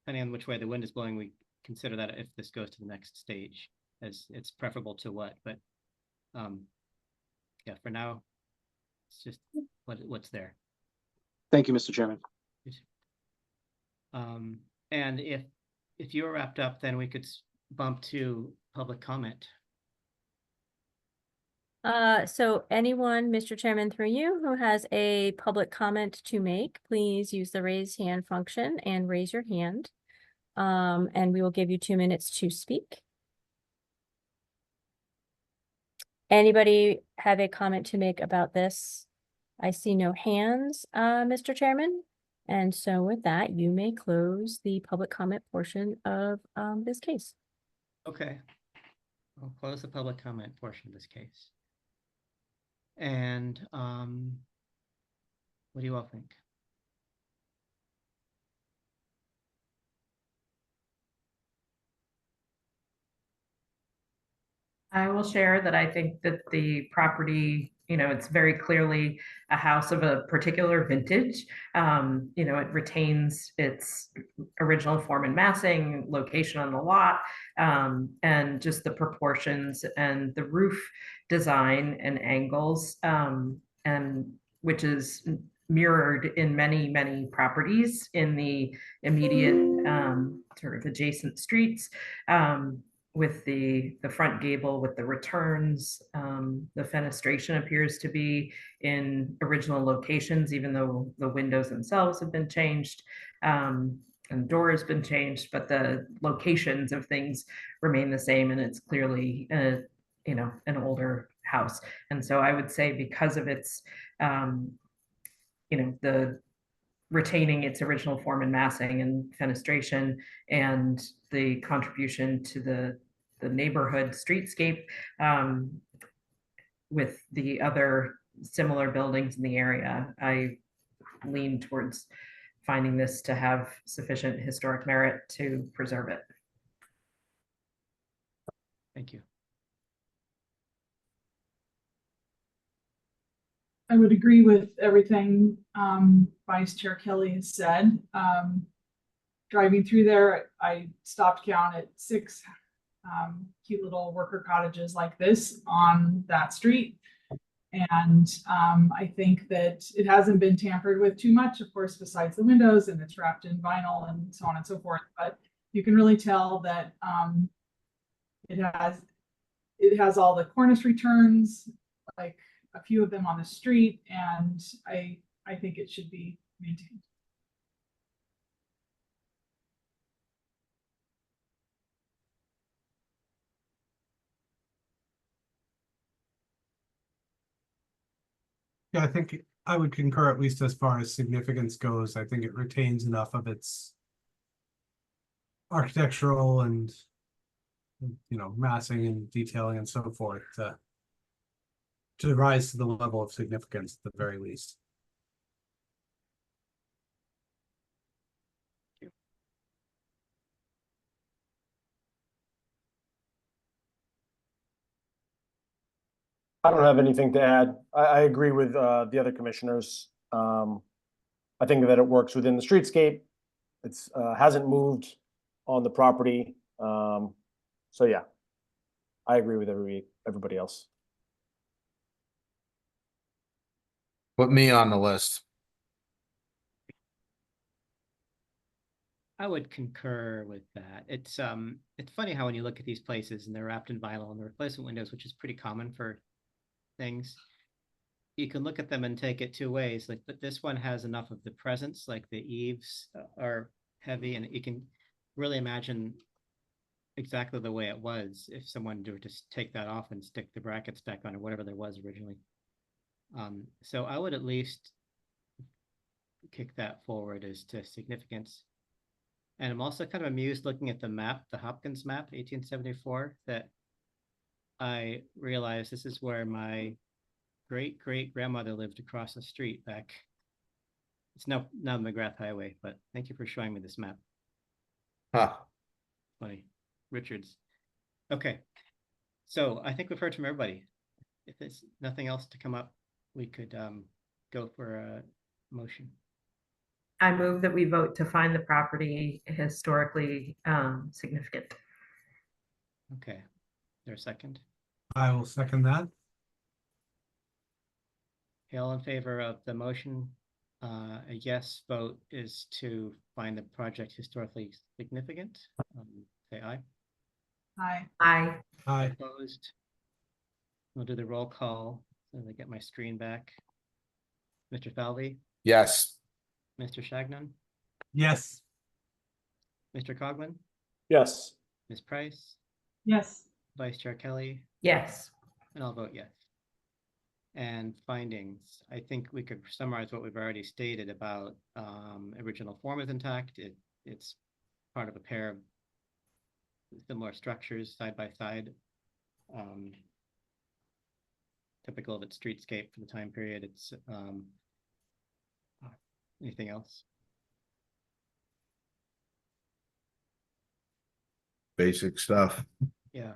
depending on which way the wind is blowing, we consider that if this goes to the next stage, as it's preferable to what, but yeah, for now, it's just what's there. Thank you, Mr. Chairman. And if you're wrapped up, then we could bump to public comment. So anyone, Mr. Chairman, through you, who has a public comment to make, please use the raise hand function and raise your hand. And we will give you 2 minutes to speak. Anybody have a comment to make about this? I see no hands, Mr. Chairman. And so with that, you may close the public comment portion of this case. Okay. I'll close the public comment portion of this case. And what do you all think? I will share that I think that the property, it's very clearly a house of a particular vintage. It retains its original form and massing, location on the lot, and just the proportions and the roof design and angles, and which is mirrored in many, many properties in the immediate sort of adjacent streets. With the front gable with the returns, the fenestration appears to be in original locations, even though the windows themselves have been changed, and the door has been changed, but the locations of things remain the same, and it's clearly an older house. And so I would say, because of its the retaining its original form and massing and fenestration, and the contribution to the neighborhood streetscape, with the other similar buildings in the area, I lean towards finding this to have sufficient historic merit to preserve it. Thank you. I would agree with everything Vice Chair Kelly has said. Driving through there, I stopped count at 6 cute little worker cottages like this on that street. And I think that it hasn't been tampered with too much, of course, besides the windows, and it's wrapped in vinyl and so on and so forth. But you can really tell that it has all the cornice returns, like a few of them on the street, and I think it should be maintained. Yeah, I think I would concur, at least as far as significance goes. I think it retains enough of its architectural and, massing and detailing and so forth to rise to the level of significance at the very least. I don't have anything to add. I agree with the other commissioners. I think that it works within the streetscape. It's hasn't moved on the property. So yeah, I agree with everybody else. Put me on the list. I would concur with that. It's funny how when you look at these places and they're wrapped in vinyl and the replacement windows, which is pretty common for things, you can look at them and take it two ways. Like, but this one has enough of the presence, like the eaves are heavy, and you can really imagine exactly the way it was if someone were to just take that off and stick the brackets back on, or whatever there was originally. So I would at least kick that forward as to significance. And I'm also kind of amused looking at the map, the Hopkins map, 1874, that I realized this is where my great-great-grandmother lived across the street back. It's now McGrath Highway, but thank you for showing me this map. Huh. Funny. Richards. Okay. So I think we've heard from everybody. If there's nothing else to come up, we could go for a motion. I move that we vote to find the property historically significant. Okay. Is there a second? I will second that. Okay, all in favor of the motion? A yes vote is to find the project historically significant. Say aye. Aye. Aye. Aye. Opposed? We'll do the roll call so I get my screen back. Mr. Falvey, Yes. Mr. Shagnon, Yes. Mr. Coughlin, Yes. Ms. Price, Yes. Vice Chair Kelly, Yes. And I'll vote yes. And findings, I think we could summarize what we've already stated about original form is intact. It's part of a pair of similar structures side by side. Typical of its streetscape for the time period. It's anything else? Basic stuff. Yeah.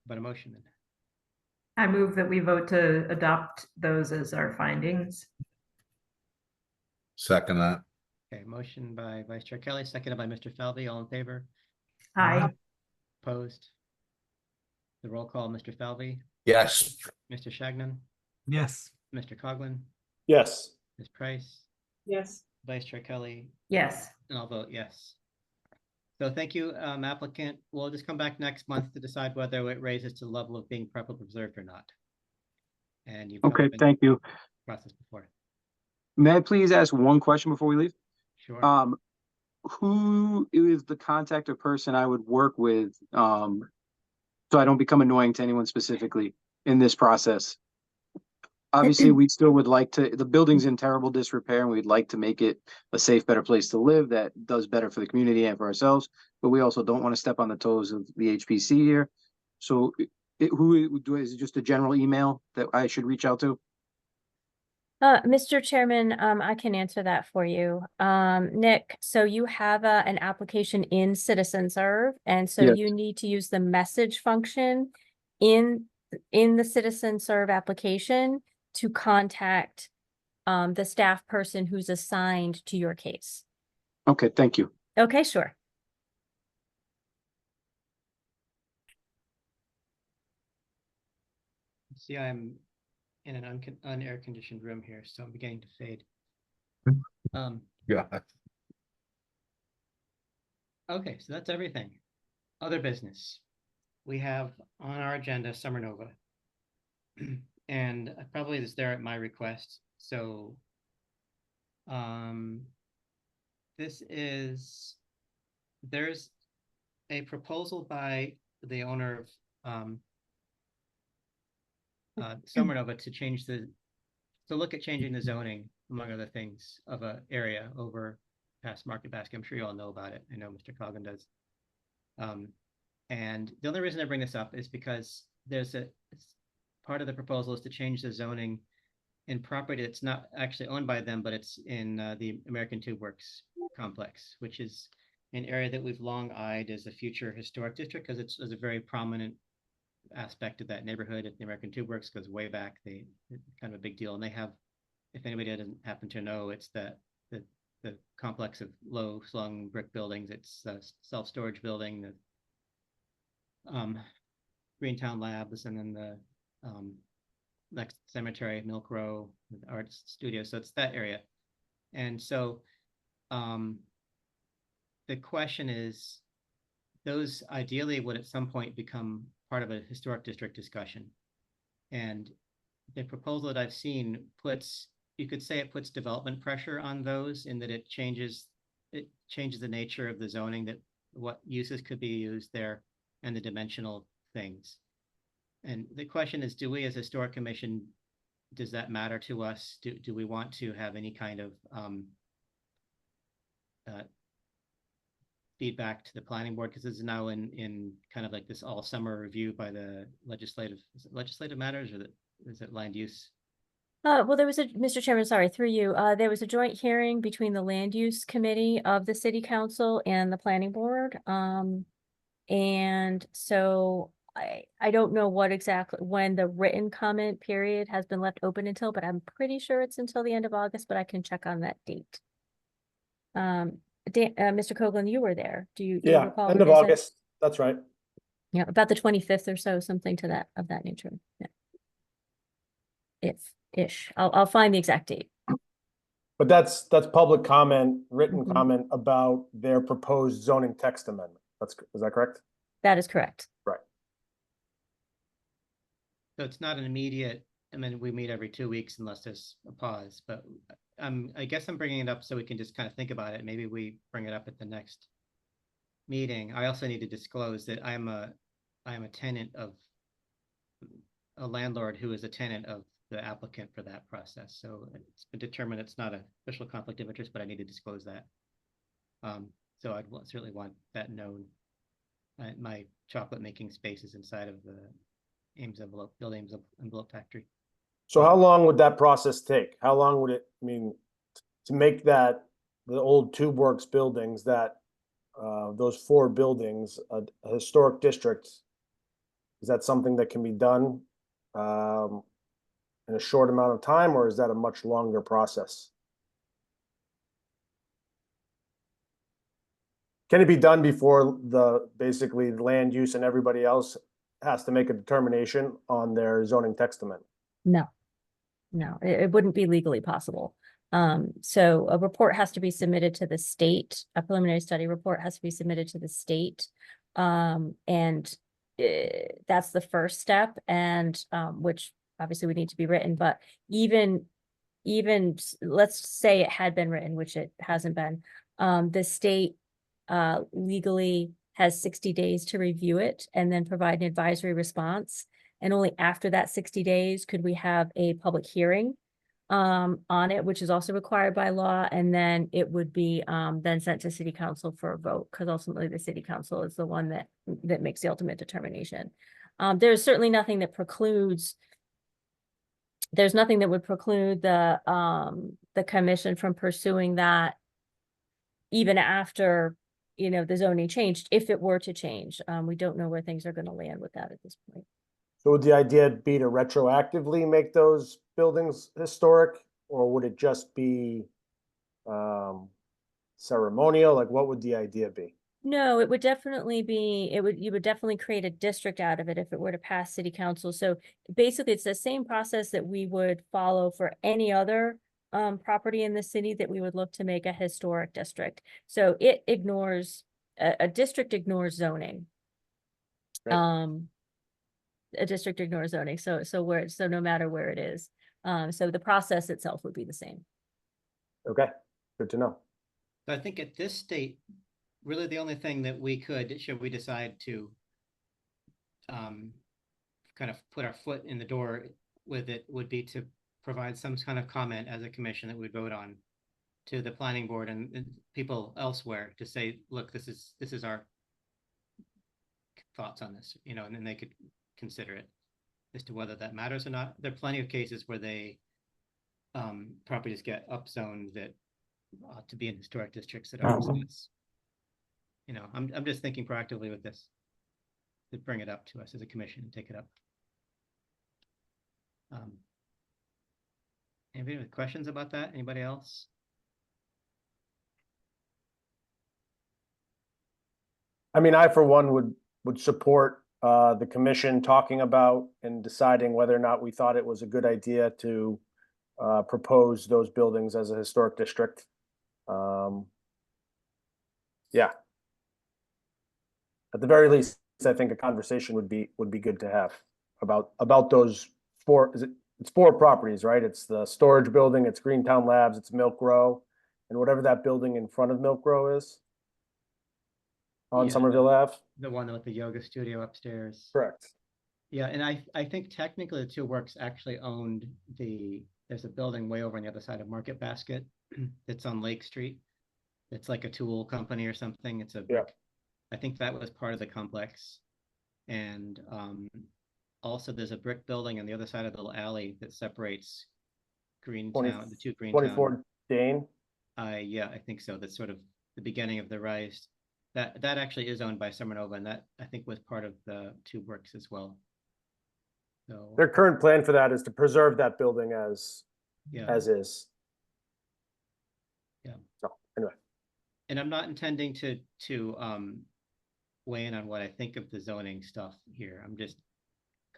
But a motion then. I move that we vote to adopt those as our findings. Second that. Okay, motion by Vice Chair Kelly, seconded by Mr. Falvey. All in favor? Aye. Opposed? The roll call, Mr. Falvey, Yes. Mr. Shagnon, Yes. Mr. Coughlin, Yes. Ms. Price, Yes. Vice Chair Kelly, Yes. and I'll vote yes. So thank you, applicant. We'll just come back next month to decide whether it raises to the level of being properly preserved or not. And you've Okay, been thank you. process before. May I please ask one question before we leave? Sure. Who is the contact or person I would work with, so I don't become annoying to anyone specifically in this process? Obviously, we still would like to, the building's in terrible disrepair and we'd like to make it a safe, better place to live that does better for the community and for ourselves. But we also don't want to step on the toes of the HPC here. So is it just a general email that I should reach out to? Mr. Chairman, I can answer that for you. Nick, so you have an application in CitizenServe, and so Yes. you need to use the message function in the CitizenServe application to contact the staff person who's assigned to your case. Okay, thank you. Okay, sure. See, I'm in an unair conditioned room here, so I'm beginning to fade. Yeah. Okay, so that's everything. Other business. We have on our agenda Summer Nova. And probably is there at my request. So there's a proposal by the owner of Summer Nova to look at changing the zoning, among other things, of an area over past Market Basket. I'm sure you all know about it. I know Mr. Coggin does. And the only reason I bring this up is because there's part of the proposal is to change the zoning in property that's not actually owned by them, but it's in the American Tube Works complex, which is an area that we've long eyed as a future historic district because it's a very prominent aspect of that neighborhood. At the American Tube Works goes way back. It's kind of a big deal, and they have, if anybody doesn't happen to know, it's the complex of low slung brick buildings. It's a self-storage building, the Greentown Labs, and then the next cemetery, Milk Row, art studio. So it's that area. And so the question is, those ideally would at some point become part of a historic district discussion. And the proposal that I've seen you could say it puts development pressure on those in that it changes the nature of the zoning, that what uses could be used there and the dimensional things. And the question is, do we as Historic Commission, does that matter to us? Do we want to have any kind of feedback to the planning board? Because this is now in kind of like this all summer review by the legislative matters, or is it land use? Well, there was Mr. Chairman, sorry, through you, there was a joint hearing between the Land Use Committee of the City Council and the Planning Board. And so I don't know when the written comment period has been left open until, but I'm pretty sure it's until the end of August, but I can check on that date. Mr. Coughlin, you were there. Do you recall? End of August. That's right. Yeah, about the 25th or so, something of that nature. Yeah. Ish. I'll find the exact date. But that's public comment, written comment about their proposed zoning text amendment. Is that correct? That is correct. Right. So it's not an immediate, I mean, we meet every 2 weeks unless there's a pause, but I guess I'm bringing it up so we can just kind of think about it. Maybe we bring it up at the next meeting. I also need to disclose that I'm a I am a tenant of a landlord who is a tenant of the applicant for that process. So it's been determined it's not an official conflict of interest, but I need to disclose that. So I'd certainly want that known. My chocolate making space is inside of the Ames envelope, Bill Ames envelope factory. So how long would that process take? How long would it, I mean, to make that, the old Tube Works buildings, that, those 4 buildings, a historic district, is that something that can be done in a short amount of time, or is that a much longer process? Can it be done before basically the land use and everybody else has to make a determination on their zoning text amendment? No, no, it wouldn't be legally possible. So a report has to be submitted to the state, a preliminary study report has to be submitted to the state. And that's the first step, and which obviously would need to be written, but even let's say it had been written, which it hasn't been, the state legally has 60 days to review it and then provide an advisory response. And only after that 60 days could we have a public hearing on it, which is also required by law. And then it would be then sent to city council for a vote, because ultimately the city council is the one that makes the ultimate determination. There's certainly nothing that precludes, there's nothing that would preclude the commission from pursuing that even after, you know, the zoning changed, if it were to change. We don't know where things are going to land with that at this point. So would the idea be to retroactively make those buildings historic, or would it just be ceremonial? Like, what would the idea be? No, it would definitely be, you would definitely create a district out of it if it were to pass city council. So basically it's the same process that we would follow for any other property in the city that we would look to make a historic district. So it ignores, a district ignores zoning. Right. A district ignores zoning. So no matter where it is. So the process itself would be the same. Okay, good to know. I think at this state, really the only thing that we could, should we decide to kind of put our foot in the door with it, would be to provide some kind of comment as a commission that we vote on to the planning board and people elsewhere to say, look, this is our thoughts on this, you know, and then they could consider it as to whether that matters or not. There are plenty of cases where they properties get upzoned that ought to be in historic districts that are. So it's, you know, I'm just thinking proactively with this to bring it up to us as a commission and take it up. Anybody with questions about that? Anybody else? I mean, I for one would support the commission talking about and deciding whether or not we thought it was a good idea to propose those buildings as a historic district. Yeah. At the very least, I think a conversation would be good to have about those 4. It's 4 properties, right? It's the storage building, it's Greentown Labs, it's Milk Row, and whatever that building in front of Milk Row is on Somerville Ave. The one with the yoga studio upstairs. Correct. Yeah, and I think technically the Two Works actually owned there's a building way over on the other side of Market Basket. It's on Lake Street. It's like a tool company or something. It's I think that was part of the complex. And also there's a brick building on the other side of the little alley that separates Greentown, the two Greentown. 24 Dane? Yeah, I think so. That's sort of the beginning of the rise. That actually is owned by Sumernova, and that I think was part of the Two Works as well. So Their current plan for that is to preserve that building as is. Yeah. So anyway. And I'm not intending to weigh in on what I think of the zoning stuff here. I'm just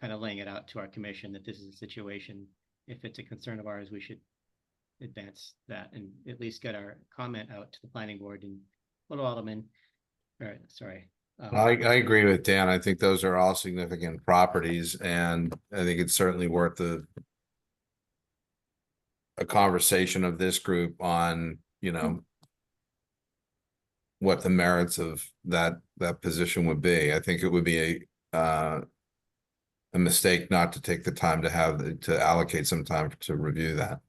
kind of laying it out to our commission that this is a situation. If it's a concern of ours, we should advance that and at least get our comment out to the planning board and Little Alderman. All right, sorry. I agree with Dan. I think those are all significant properties, and I think it's certainly worth a conversation of this group on, you know, what the merits of that position would be. I think it would be a mistake not to take the time to to allocate some time to review that.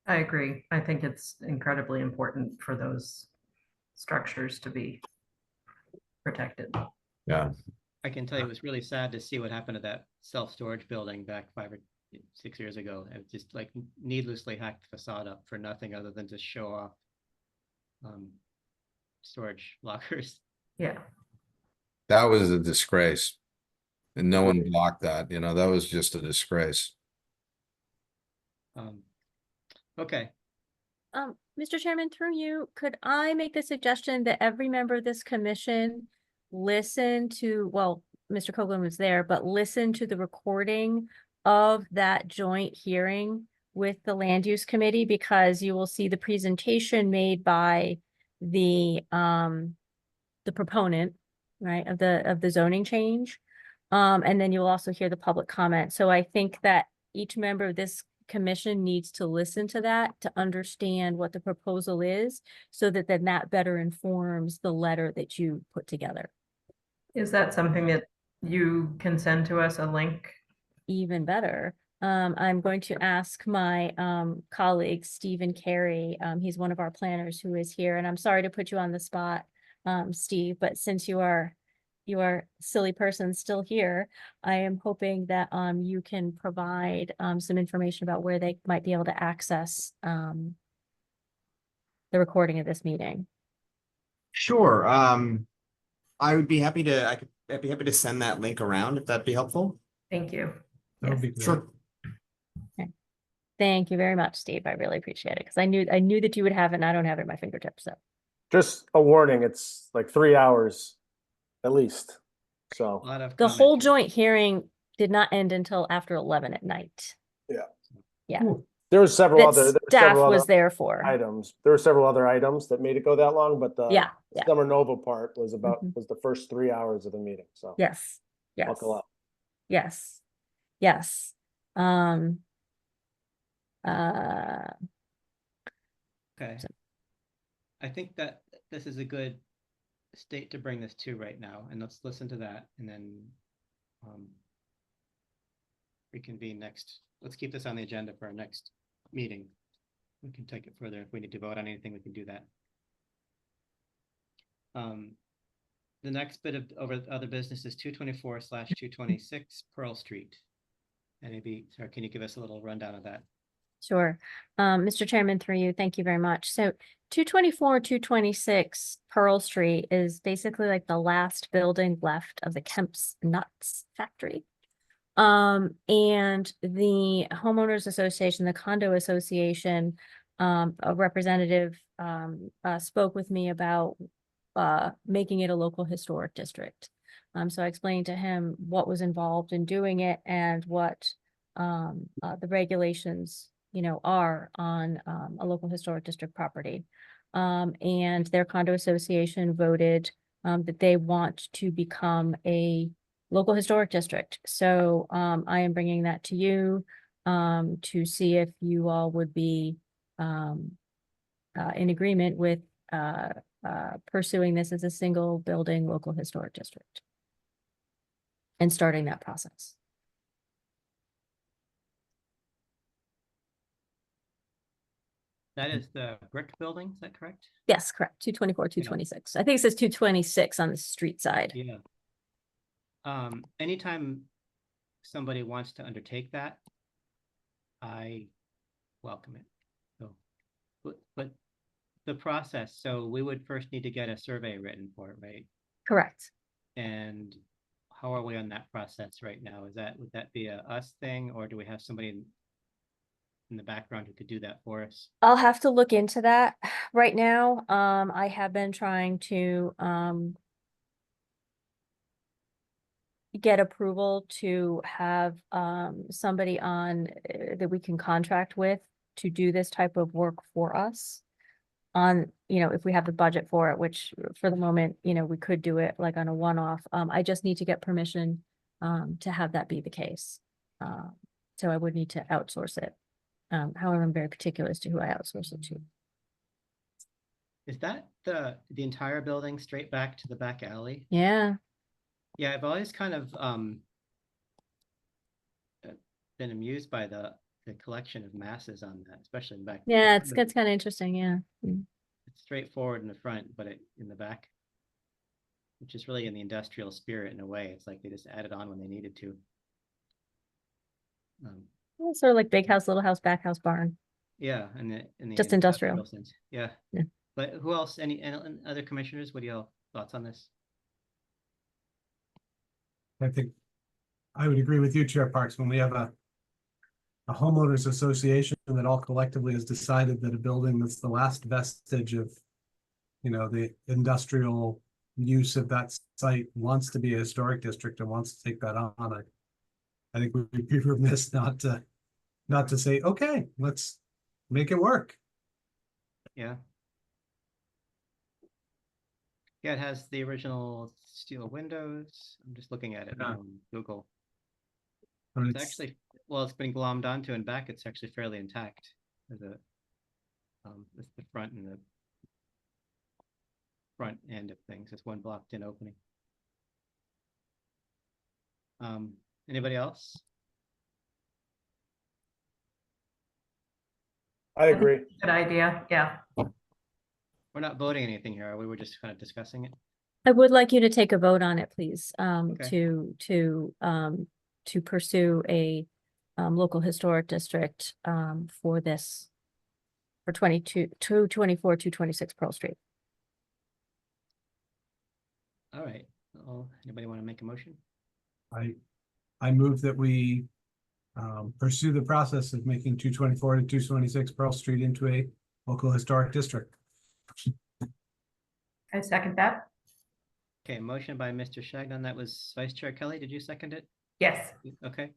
I agree. I think it's incredibly important for those structures to be protected. Yeah. I can tell you, it was really sad to see what happened to that self-storage building back 5 or 6 years ago. It just like needlessly hacked the facade up for nothing other than to show off storage lockers. Yeah. That was a disgrace. And no one blocked that, you know, that was just a disgrace. Okay. Mr. Chairman, through you, could I make the suggestion that every member of this commission listen to, well, Mr. Coughlin was there, but listen to the recording of that joint hearing with the Land Use Committee, because you will see the presentation made by the proponent, right, of the zoning change. And then you'll also hear the public comment. So I think that each member of this commission needs to listen to that to understand what the proposal is, so that then that better informs the letter that you put together. Is that something that you can send to us a link? Even better. I'm going to ask my colleague, Stephen Carey. He's one of our planners who is here, and I'm sorry to put you on the spot, Steve, but since you are silly person still here, I am hoping that you can provide some information about where they might be able to access the recording of this meeting. Sure. I would be happy to, I'd be happy to send that link around if that'd be helpful. Thank you. That would be great. Sure. Okay. Thank you very much, Steve. I really appreciate it, because I knew that you would have it, and I don't have it at my fingertips. So Just a warning, it's like 3 hours at least. So A lot of the comment whole here. joint hearing did not end until after 11 at night. Yeah. Yeah. there were several That other staff was there for. items. There were several other items that made it go that long, but the Yeah. Summer Nova part was Mhm. was the first 3 hours of the meeting. So Yes. Yes. buckle up. Yes. Yes. Uh, Okay. I think that this is a good state to bring this to right now, and let's listen to that, and then reconvene next. Let's keep this on the agenda for our next meeting. We can take it further. If we need to vote on anything, we can do that. The next bit of other business is 224/226 Pearl Street. And maybe, Sarah, can you give us a little rundown of that? Sure. Mr. Chairman, through you, thank you very much. So 224/226 Pearl Street is basically like the last building left of the Kemp's Nuts factory. And the homeowners association, the condo association, a representative spoke with me about making it a local historic district. So I explained to him what was involved in doing it and what the regulations, are on a local historic district property. And their condo association voted that they want to become a local historic district. So I am bringing that to you to see if you all would be in agreement with pursuing this as a single building local historic district and starting that process. That is the brick building, is that correct? Yes, correct. 224/226. I think it says 226 on the street side. Yeah. Anytime somebody wants to undertake that, I welcome it. So, but the process, so we would first need to get a survey written for it, right? Correct. And how are we on that process right now? Would that be a us thing, or do we have somebody in the background who could do that for us? I'll have to look into that right now. I have been trying to get approval to have somebody on that we can contract with to do this type of work for us on, if we have the budget for it, which for the moment, we could do it like on a one-off. I just need to get permission to have that be the case. So I would need to outsource it. However, I'm very particular as to who I outsource it to. Is that the entire building straight back to the back alley? Yeah. Yeah, I've always kind of been amused by the collection of masses on that, especially in the back. Yeah, it's kind of interesting. Yeah. Mm. It's straightforward in the front, but in the back, which is really in the industrial spirit in a way. It's like they just added on when they needed to. Well, sort of like big house, little house, back house, barn. Yeah, in the Just industrial. sense. Yeah. Yeah. But who else? Any other commissioners? What are y'all thoughts on this? I think I would agree with you, Chair Parks, when we have a homeowners association that all collectively has decided that a building that's the last vestige of, the industrial use of that site wants to be a historic district and wants to take that on. I think we'd be remiss not to say, okay, let's make it work. Yeah. Yeah, it has the original steel windows. I'm just looking at it now on Google. It's actually, well, it's been glommed onto and back. It's actually fairly intact. There's the front and the front end of things. It's one blocked in opening. Anybody else? I agree. Good idea. Yeah. We're not voting anything here, are we? We're just kind of discussing it. I would like you to take a vote on it, please, Okay. to pursue a local historic district for this, for 224, 226 Pearl Street. All right. Anybody want to make a motion? I move that we pursue the process of making 224 to 226 Pearl Street into a local historic district. I second that. Okay, motion by Mr. Shagnon. That was Vice Chair Kelly. Did you second it? Yes. Okay.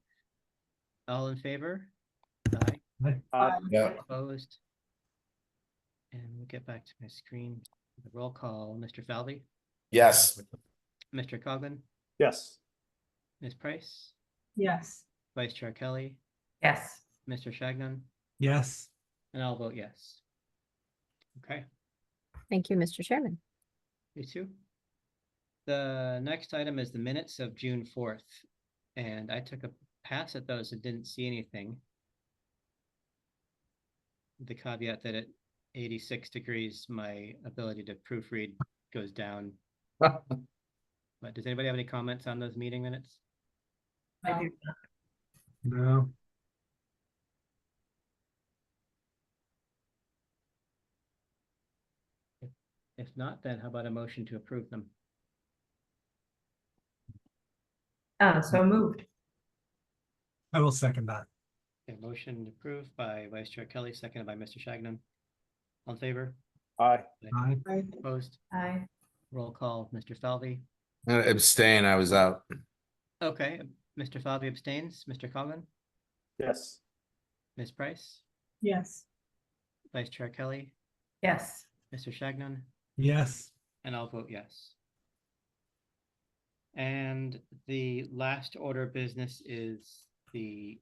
All in favor? Yeah. Opposed? And we'll get back to my screen. The roll call, Mr. Falvey, Yes. Mr. Coughlin, Yes. Ms. Price, Yes. Vice Chair Kelly, Yes. Mr. Shagnon, Yes. and I'll vote yes. Okay, Thank you, Mr. Chairman. you too. The next item is the minutes of June 4th, and I took a pass at those and didn't see anything. The caveat that at 86 degrees, my ability to proofread goes down. But does anybody have any comments on those meeting minutes? I do. No. If not, then how about a motion to approve them? So moved. I will second that. A motion approved by Vice Chair Kelly, seconded by Mr. Shagnon. All in favor? Aye. Aye. Opposed? Aye. Roll call, Mr. Falvey. Abstain, I was out. Okay, Mr. Falvey abstains. Mr. Coughlin, Yes. Ms. Price, Yes. Vice Chair Kelly, Yes. Mr. Shagnon, Yes. and I'll vote yes. And the last order of business is the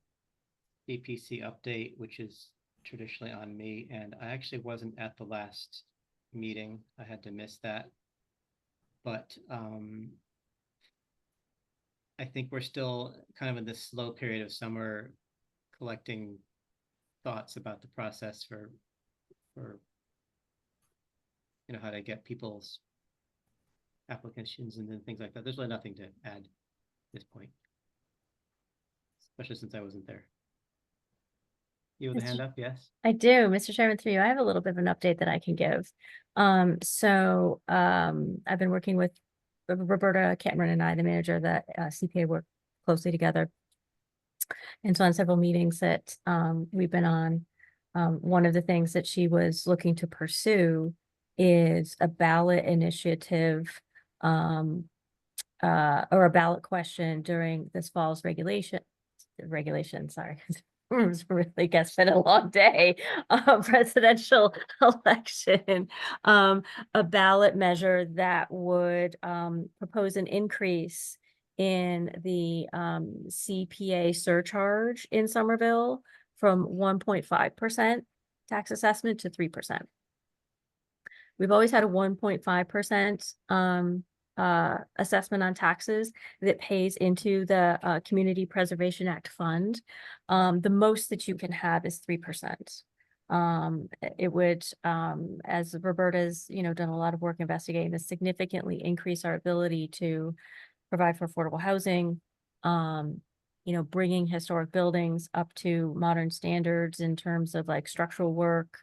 CPC update, which is traditionally on me, and I actually wasn't at the last meeting. I had to miss that. But I think we're still kind of in this slow period of summer collecting thoughts about the process for how to get people's applications and then things like that. There's really nothing to add at this point, especially since I wasn't there. You have a hand up, yes? I do, Mr. Chairman, through you. I have a little bit of an update that I can give. I've been working with Roberta Cameron and I, the manager of the CPA, work closely together. And so on several meetings that we've been on, one of the things that she was looking to pursue is a ballot initiative or a ballot question during this fall's regulation, sorry. It's really gets been a long day. Presidential election, a ballot measure that would propose an increase in the CPA surcharge in Somerville from 1.5% tax assessment to 3%. We've always had a 1.5% assessment on taxes that pays into the Community Preservation Act fund. The most that you can have is 3%. It would, as Roberta's, done a lot of work investigating this, significantly increase our ability to provide for affordable housing, bringing historic buildings up to modern standards in terms of like structural work,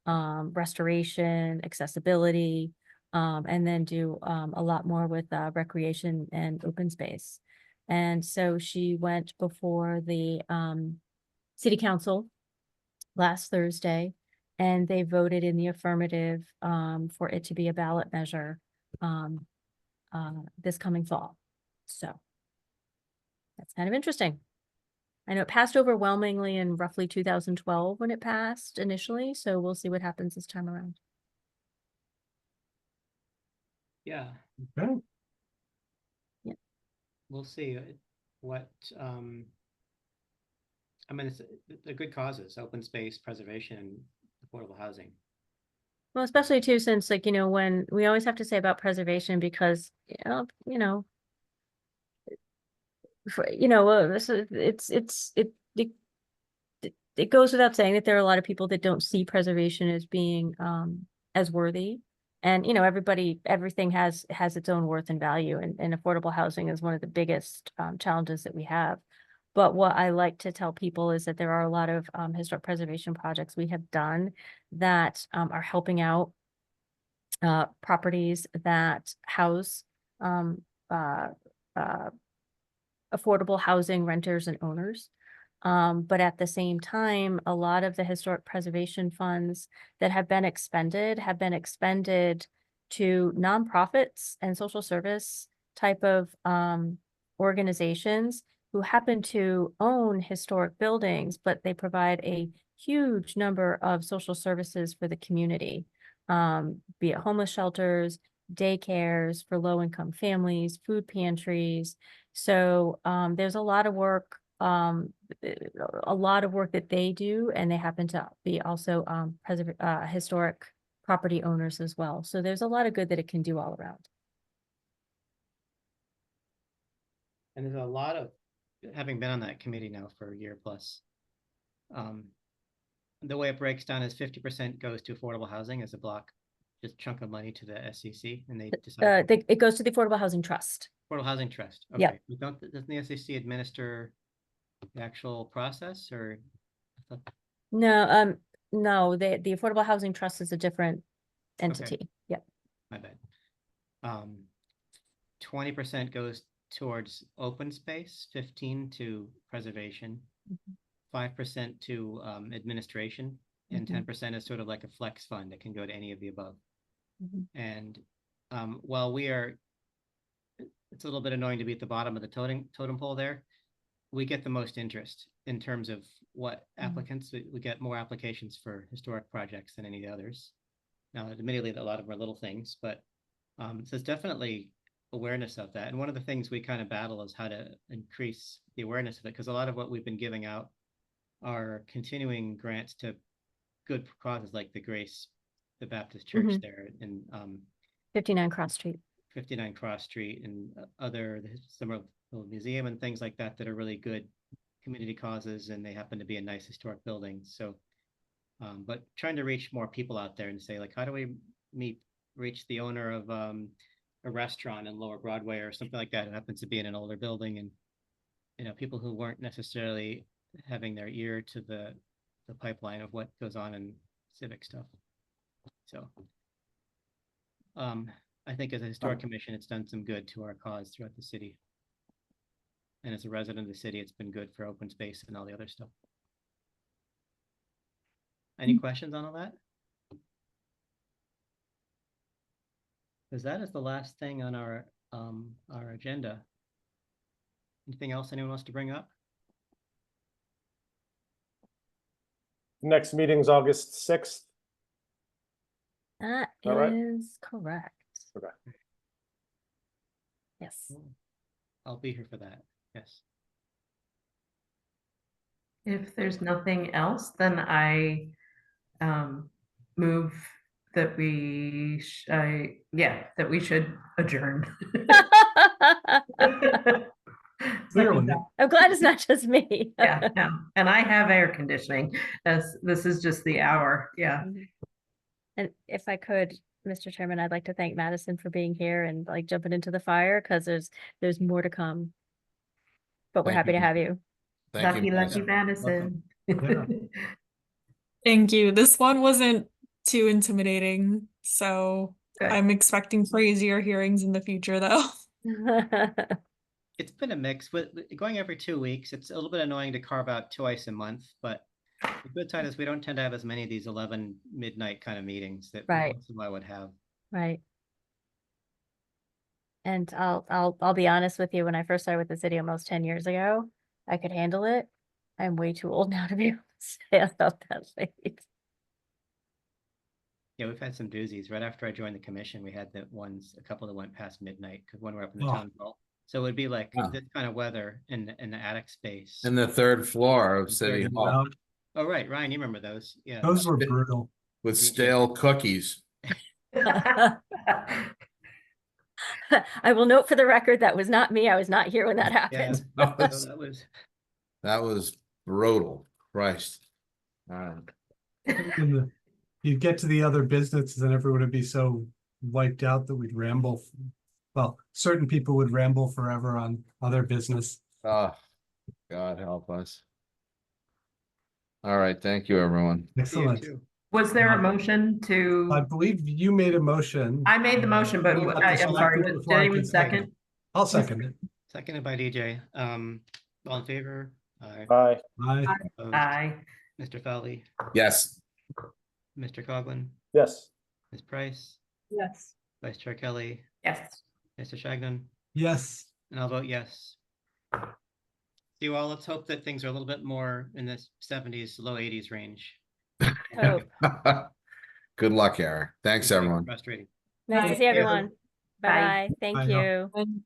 restoration, accessibility, and then do a lot more with recreation and open space. And so she went before the city council last Thursday, and they voted in the affirmative for it to be a ballot measure this coming fall. So that's kind of interesting. I know it passed overwhelmingly in roughly 2012 when it passed initially, so we'll see what happens this time around. Yeah, Okay. we'll see what, I mean, it's a good causes, open space preservation and affordable housing. Well, especially too, since when we always have to say about preservation because, so it goes without saying that there are a lot of people that don't see preservation as being as worthy. And, everything has its own worth and value, and affordable housing is one of the biggest challenges that we have. But what I like to tell people is that there are a lot of historic preservation projects we have done that are helping out properties that house affordable housing renters and owners. But at the same time, a lot of the historic preservation funds that have been expended to nonprofits and social service type of organizations who happen to own historic buildings, but they provide a huge number of social services for the community, be it homeless shelters, daycares for low-income families, food pantries. So there's a lot of work that they do, and they happen to be also historic property owners as well. So there's a lot of good that it can do all around. And there's a lot of, having been on that committee now for a year plus, the way it breaks down is 50% goes to affordable housing as a block, just chunk of money to the SCC, and they decide. It goes to the Affordable Housing Trust. Affordable Housing Trust. Yeah. Okay. But doesn't the SCC administer the actual process, or? No, the Affordable Housing Trust is a different entity. Yep. My bad. 20% goes towards open space, 15 to preservation, 5% to administration, and 10% is sort of like a flex fund that can go to any of the above. And while it's a little bit annoying to be at the bottom of the totem pole there, we get the most interest in terms of what applicants, we get more applications for historic projects than any of the others. Now, admittedly, a lot of them are little things, but so there's definitely awareness of that. And one of the things we kind of battle is how to increase the awareness of it, because a lot of what we've been giving out are continuing grants to good causes like the Grace, the Baptist Church there in 59 Cross Street. 59 Cross Street and the Summerville Museum and things like that are really good community causes, and they happen to be in nice historic buildings. So, but trying to reach more people out there and say, like, how do we reach the owner of a restaurant in Lower Broadway or something like that who happens to be in an older building, and people who weren't necessarily having their ear to the pipeline of what goes on in civic stuff. So I think as a historic commission, it's done some good to our cause throughout the city. And as a resident of the city, it's been good for open space and all the other stuff. Any questions on all that? Because that is the last thing on our agenda. Anything else anyone wants to bring up? Next meeting's August 6th. That All right. is correct. Okay. Yes. I'll be here for that. Yes. If there's nothing else, then I move that we, that we should adjourn. Clearly. I'm glad it's not just me. Yeah, no, and I have air conditioning, as this is just the hour, yeah. And if I could, Mr. Chairman, I'd like to thank Madison for being here and like jumping into the fire, because there's more to come. But we're Thank happy you. to have you. Thank you. Lucky Madison. Madison. Thank you. This one wasn't too intimidating, so Good. I'm expecting crazier hearings in the future, though. It's been a mix with going every 2 weeks. It's a little bit annoying to carve out twice a month, but the good side is we don't tend to have as many of these 11 midnight kind of meetings that Right. once in a while would have. Right. And I'll be honest with you, when I first started with the city almost 10 years ago, I could handle it. I'm way too old now to be able to stay up that late. Yeah, we've had some doozies. Right after I joined the commission, we had a couple that went past midnight because when we're up in the Oh. town hall. So it would be like Wow. this kind of weather in the attic space. In the third floor of City Hall Oh, right, Ryan, you remember those? Yeah. Those were brutal. with stale cookies. I will note for the record, that was not me. I was not here when that Yeah, happened. so that was. That was brutal. Christ. You'd get to the other businesses and everyone would be so wiped out that we'd ramble. Well, certain people would ramble forever on other business. Oh, God help us. All right, thank you, everyone. Excellent. Was there a motion I to, believe you made a motion. I made the motion, but We'll have to I'm select sorry, it did before I anyone can second? I'll second it. Seconded by DJ. All in favor? Aye. Aye. Aye. Opposed? Aye. Mr. Fowley, Yes. Mr. Coughlin, Yes. Ms. Price, Yes. Vice Chair Kelly, Yes. Mr. Shagnon, Yes. and I'll vote yes. See you all. Let's hope that things are a little bit more in the 70s, low 80s range. Oh, Good luck, Eric. Thanks, everyone. Frustrating. nice to see everyone. Bye. Bye-bye. Thank Bye now. you.